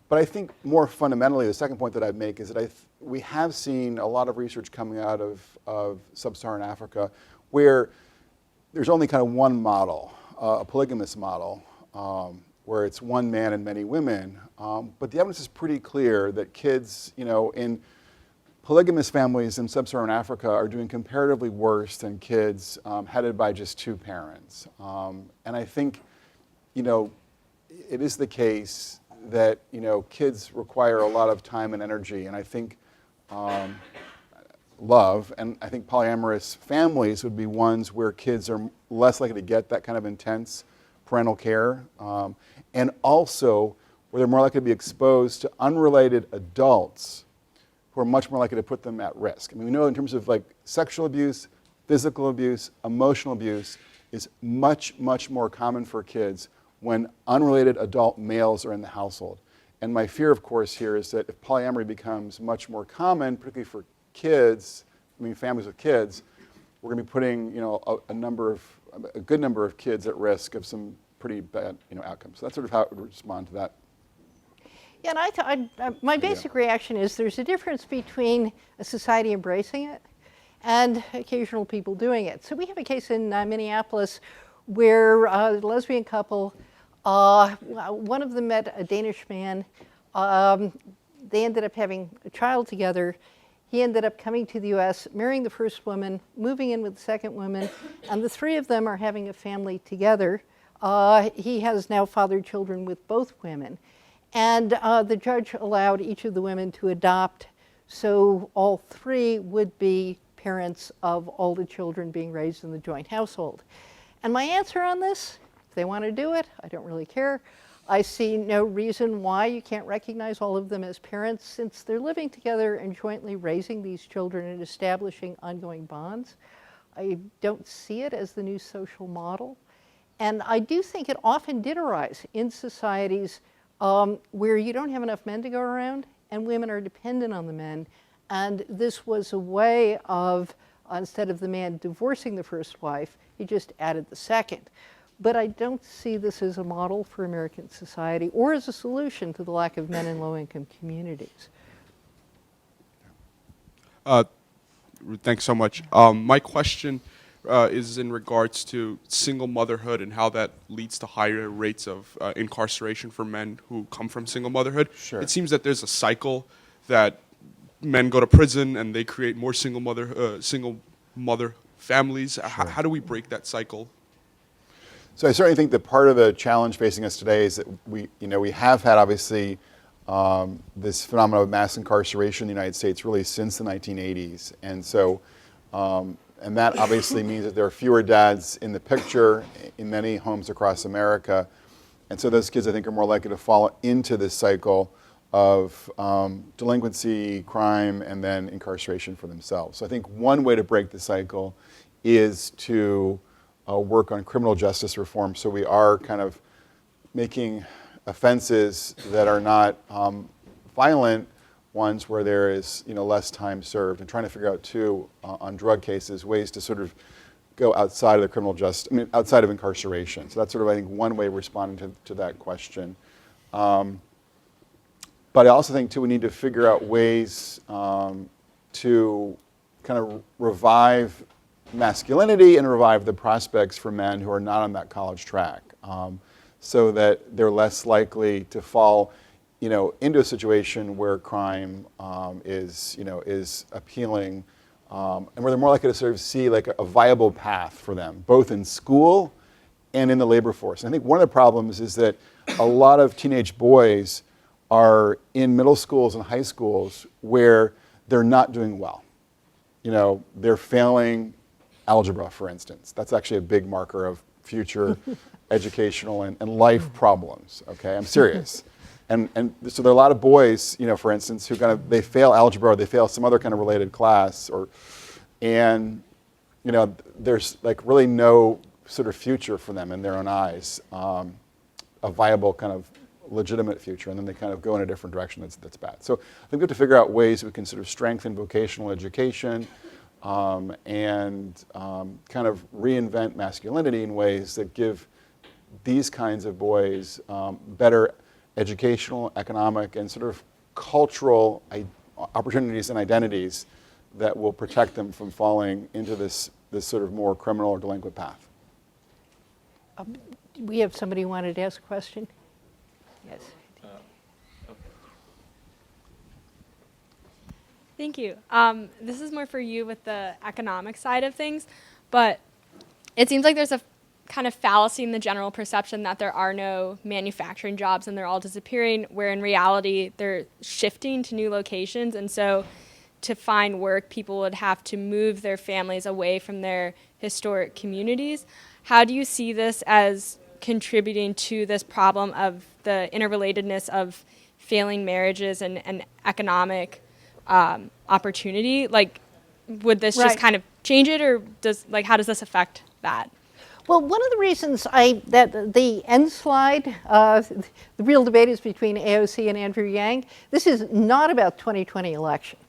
But I think more fundamentally, the second point that I'd make is that we have seen a lot of research coming out of sub-Saharan Africa where there's only kind of one model, a polygamous model, where it's one man and many women. But the evidence is pretty clear that kids, in polygamous families in sub-Saharan Africa are doing comparatively worse than kids headed by just two parents. And I think, it is the case that, kids require a lot of time and energy. And I think love, and I think polyamorous families would be ones where kids are less likely to get that kind of intense parental care. And also where they're more likely to be exposed to unrelated adults who are much more likely to put them at risk. I mean, we know in terms of like sexual abuse, physical abuse, emotional abuse is much, much more common for kids when unrelated adult males are in the household. And my fear, of course, here is that if polyamory becomes much more common, particularly for kids, families with kids, we're going to be putting, a good number of kids at risk of some pretty bad, outcomes. So that's sort of how it would respond to that. Yeah, and my basic reaction is there's a difference between a society embracing it and occasional people doing it. So we have a case in Minneapolis where a lesbian couple, one of them met a Danish man. They ended up having a child together. He ended up coming to the U.S., marrying the first woman, moving in with the second woman, and the three of them are having a family together. He has now fathered children with both women. And the judge allowed each of the women to adopt, so all three would be parents of all the children being raised in the joint household. And my answer on this, if they want to do it, I don't really care. I see no reason why you can't recognize all of them as parents since they're living together and jointly raising these children and establishing ongoing bonds. I don't see it as the new social model. And I do think it often did arise in societies where you don't have enough men to go around and women are dependent on the men. And this was a way of, instead of the man divorcing the first wife, he just added the second. But I don't see this as a model for American society or as a solution to the lack of men in low-income communities. Thanks so much. My question is in regards to single motherhood and how that leads to higher rates of incarceration for men who come from single motherhood. Sure. It seems that there's a cycle that men go to prison and they create more single mother families. Sure. How do we break that cycle? So I certainly think that part of the challenge facing us today is that we have had obviously this phenomenon of mass incarceration in the United States really since the 1980s, and so and that obviously means that there are fewer dads in the picture in many homes across America, and so those kids I think are more likely to fall into this cycle of delinquency, crime, and then incarceration for themselves. So I think one way to break the cycle is to work on criminal justice reform, so we are kind of making offenses that are not violent ones where there is less time served, and trying to figure out too on drug cases ways to sort of go outside of the criminal justice, outside of incarceration. So that's sort of I think one way of responding to that question. But I also think too we need to figure out ways to kind of revive masculinity and revive the prospects for men who are not on that college track, so that they're less likely to fall, into a situation where crime is appealing, and where they're more likely to sort of see like a viable path for them, both in school and in the labor force. And I think one of the problems is that a lot of teenage boys are in middle schools and high schools where they're not doing well. They're failing algebra, for instance. That's actually a big marker of future educational and life problems. Okay, I'm serious. And so there are a lot of boys, for instance, who they fail algebra or they fail some other kind of related class, and there's like really no sort of future for them in their own eyes, a viable kind of legitimate future, and then they kind of go in a different direction that's bad. So I think we have to figure out ways we can sort of strengthen vocational education, and kind of reinvent masculinity in ways that give these kinds of boys better educational, economic, and sort of cultural opportunities and identities that will protect them from falling into this sort of more criminal or delinquent path. We have somebody who wanted to ask a question? Yes. Thank you. This is more for you with the economic side of things, but it seems like there's a kind of fallacy in the general perception that there are no manufacturing jobs and they're all disappearing, where in reality they're shifting to new locations. And so to find work, people would have to move their families away from their historic communities. How do you see this as contributing to this problem of the interrelatedness of failing marriages and economic opportunity? Like, would this just kind of change it, or how does this affect that? Well, one of the reasons that the end slide, the real debate is between AOC and Andrew Yang. This is not about 2020 election.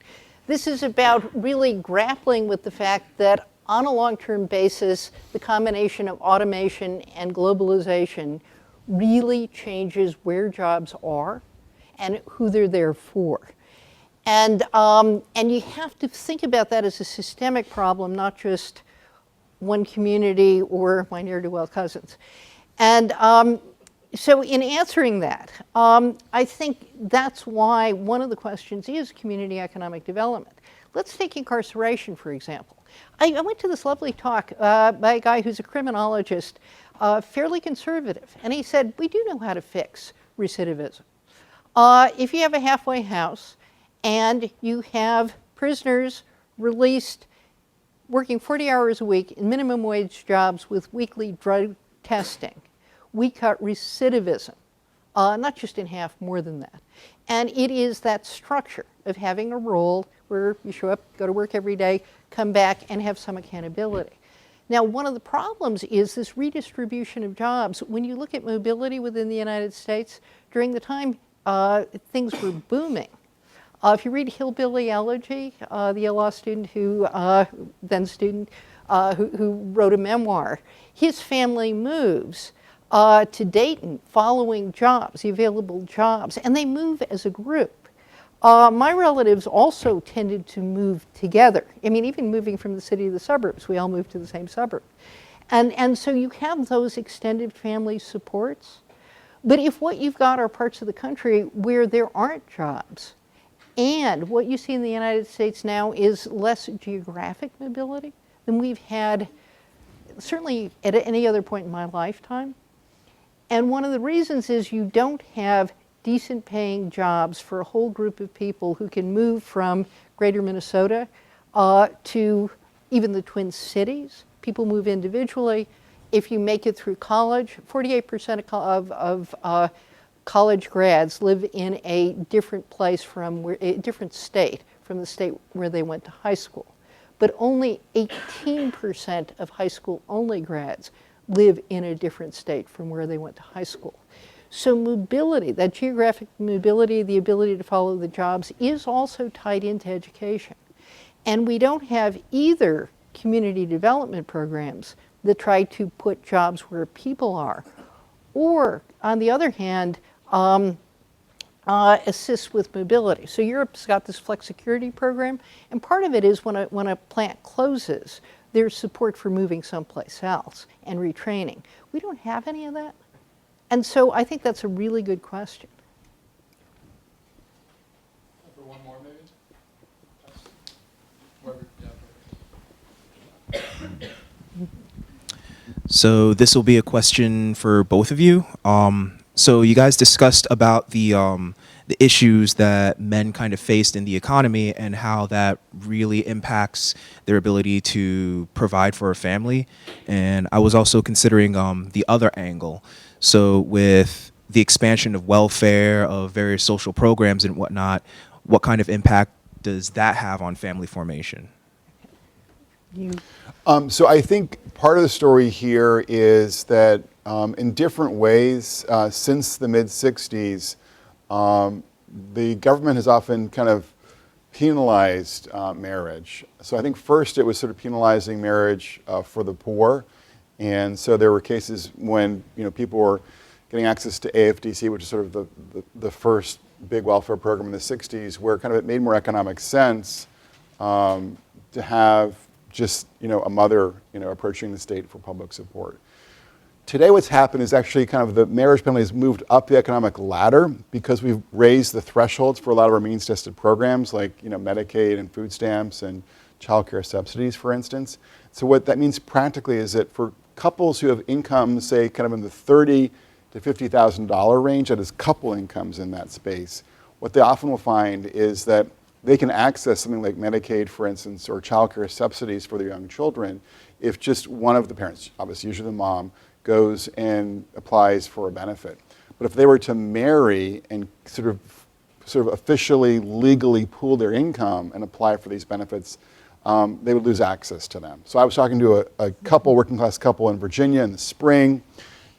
This is about really grappling with the fact that on a long-term basis, the combination of automation and globalization really changes where jobs are and who they're there for. And you have to think about that as a systemic problem, not just one community or my ne'er-do-well cousins. And so in answering that, I think that's why one of the questions is community economic development. Let's take incarceration, for example. I went to this lovely talk by a guy who's a criminologist, fairly conservative, and he said, we do know how to fix recidivism. If you have a halfway house and you have prisoners released working 40 hours a week in minimum wage jobs with weekly drug testing, we cut recidivism, not just in half, more than that. And it is that structure of having a role where you show up, go to work every day, come back, and have some accountability. Now, one of the problems is this redistribution of jobs. When you look at mobility within the United States, during the time things were booming, if you read Hillbilly Elegy, the Yale law student who wrote a memoir, his family moves to Dayton following jobs, the available jobs, and they move as a group. My relatives also tended to move together. I mean, even moving from the city to the suburbs, we all moved to the same suburb. And so you have those extended family supports. But if what you've got are parts of the country where there aren't jobs, and what you see in the United States now is less geographic mobility than we've had certainly at any other point in my lifetime. And one of the reasons is you don't have decent paying jobs for a whole group of people who can move from greater Minnesota to even the Twin Cities. People move individually. If you make it through college, 48% of college grads live in a different place a different state from the state where they went to high school. But only 18% of high school only grads live in a different state from where they went to high school. So mobility, that geographic mobility, the ability to follow the jobs, is also tied into education. And we don't have either community development programs that try to put jobs where people are, or, on the other hand, assist with mobility. So Europe's got this flexicurity program, and part of it is when a plant closes, there's support for moving someplace else and retraining. We don't have any of that. And so I think that's a really good question. For one more, maybe? So this will be a question for both of you. So you guys discussed about the issues that men kind of faced in the economy and how that really impacts their ability to provide for a family. And I was also considering the other angle. So with the expansion of welfare, of various social programs and whatnot, what kind of impact does that have on family formation? So I think part of the story here is that in different ways, since the mid-'60s, the government has often kind of penalized marriage. So I think first it was sort of penalizing marriage for the poor, And so there were cases when people were getting access to AFDC, which is sort of the first big welfare program in the 60s, where kind of it made more economic sense to have just a mother approaching the state for public support. Today what's happened is actually kind of the marriage penalty has moved up the economic ladder because we've raised the thresholds for a lot of our means-tested programs like Medicaid and food stamps and child care subsidies, for instance. So what that means practically is that for couples who have incomes, say, kind of in the $30,000 to $50,000 range, that is couple incomes in that space, what they often will find is that they can access something like Medicaid, for instance, or child care subsidies for their young children if just one of the parents, obviously usually the mom, goes and applies for a benefit. But if they were to marry and sort of officially, legally pool their income and apply for these benefits, they would lose access to them. So I was talking to a couple, working class couple in Virginia in the spring,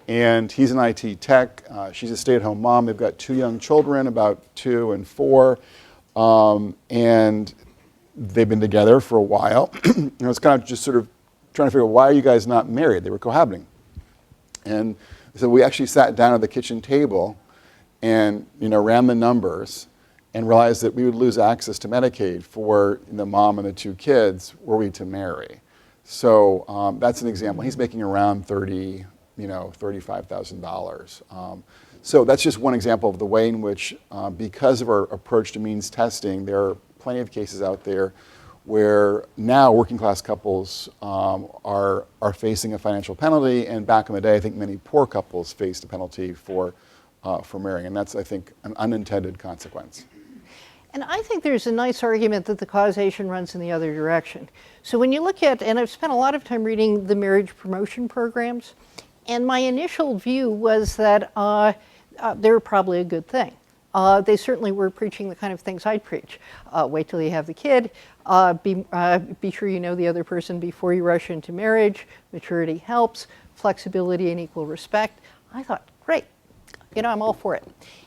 and he's an IT tech. She's a stay-at-home mom. They've got 2 young children, about 2 and 4, and they've been together for a while. And I was kind of just sort of trying to figure out, why are you guys not married? They were cohabiting. And so we actually sat down at the kitchen table and ran the numbers and realized that we would lose access to Medicaid for the mom and the 2 kids were we to marry. So that's an example. He's making around $35,000. So that's just one example of the way in which, because of our approach to means testing, there are plenty of cases out there where now working class couples are facing a financial penalty, and back in the day, I think many poor couples faced a penalty for marrying, and that's, I think, an unintended consequence. And I think there's a nice argument that the causation runs in the other direction. So when you look at, and I've spent a lot of time reading the marriage promotion programs, and my initial view was that they were probably a good thing. They certainly were preaching the kind of things I'd preach. Wait till you have the kid. Be sure you know the other person before you rush into marriage. Maturity helps. Flexibility and equal respect. I thought, great. I'm all for it.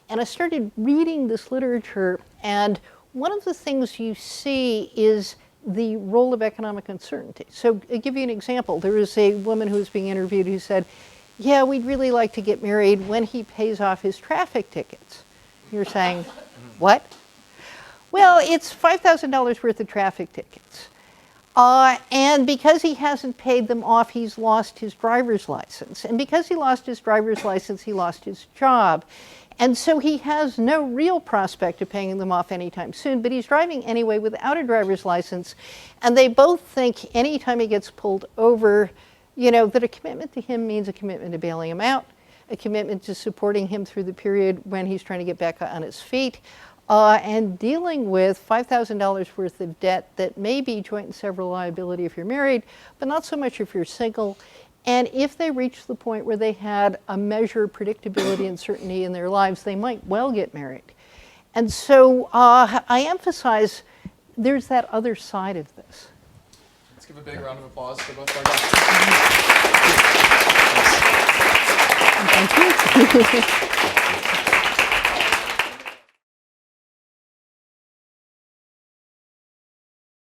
And I started reading this literature, and one of the things you see is the role of economic uncertainty. So I'll give you an example. There was a woman who was being interviewed who said, yeah, we'd really like to get married when he pays off his traffic tickets. You're saying, what? Well, it's $5,000 worth of traffic tickets. And because he hasn't paid them off, he's lost his driver's license. And because he lost his driver's license, he lost his job. And so he has no real prospect of paying them off anytime soon, but he's driving anyway without a driver's license. And they both think anytime he gets pulled over, that a commitment to him means a commitment to bailing him out, a commitment to supporting him through the period when he's trying to get back on his feet, and dealing with $5,000 worth of debt that may be joint and several liability if you're married, but not so much if you're single. And if they reach the point where they had a measure of predictability and certainty in their lives, they might well get married. And so I emphasize there's that other side of this. Let's give a big round of applause for both our guests. Thank you.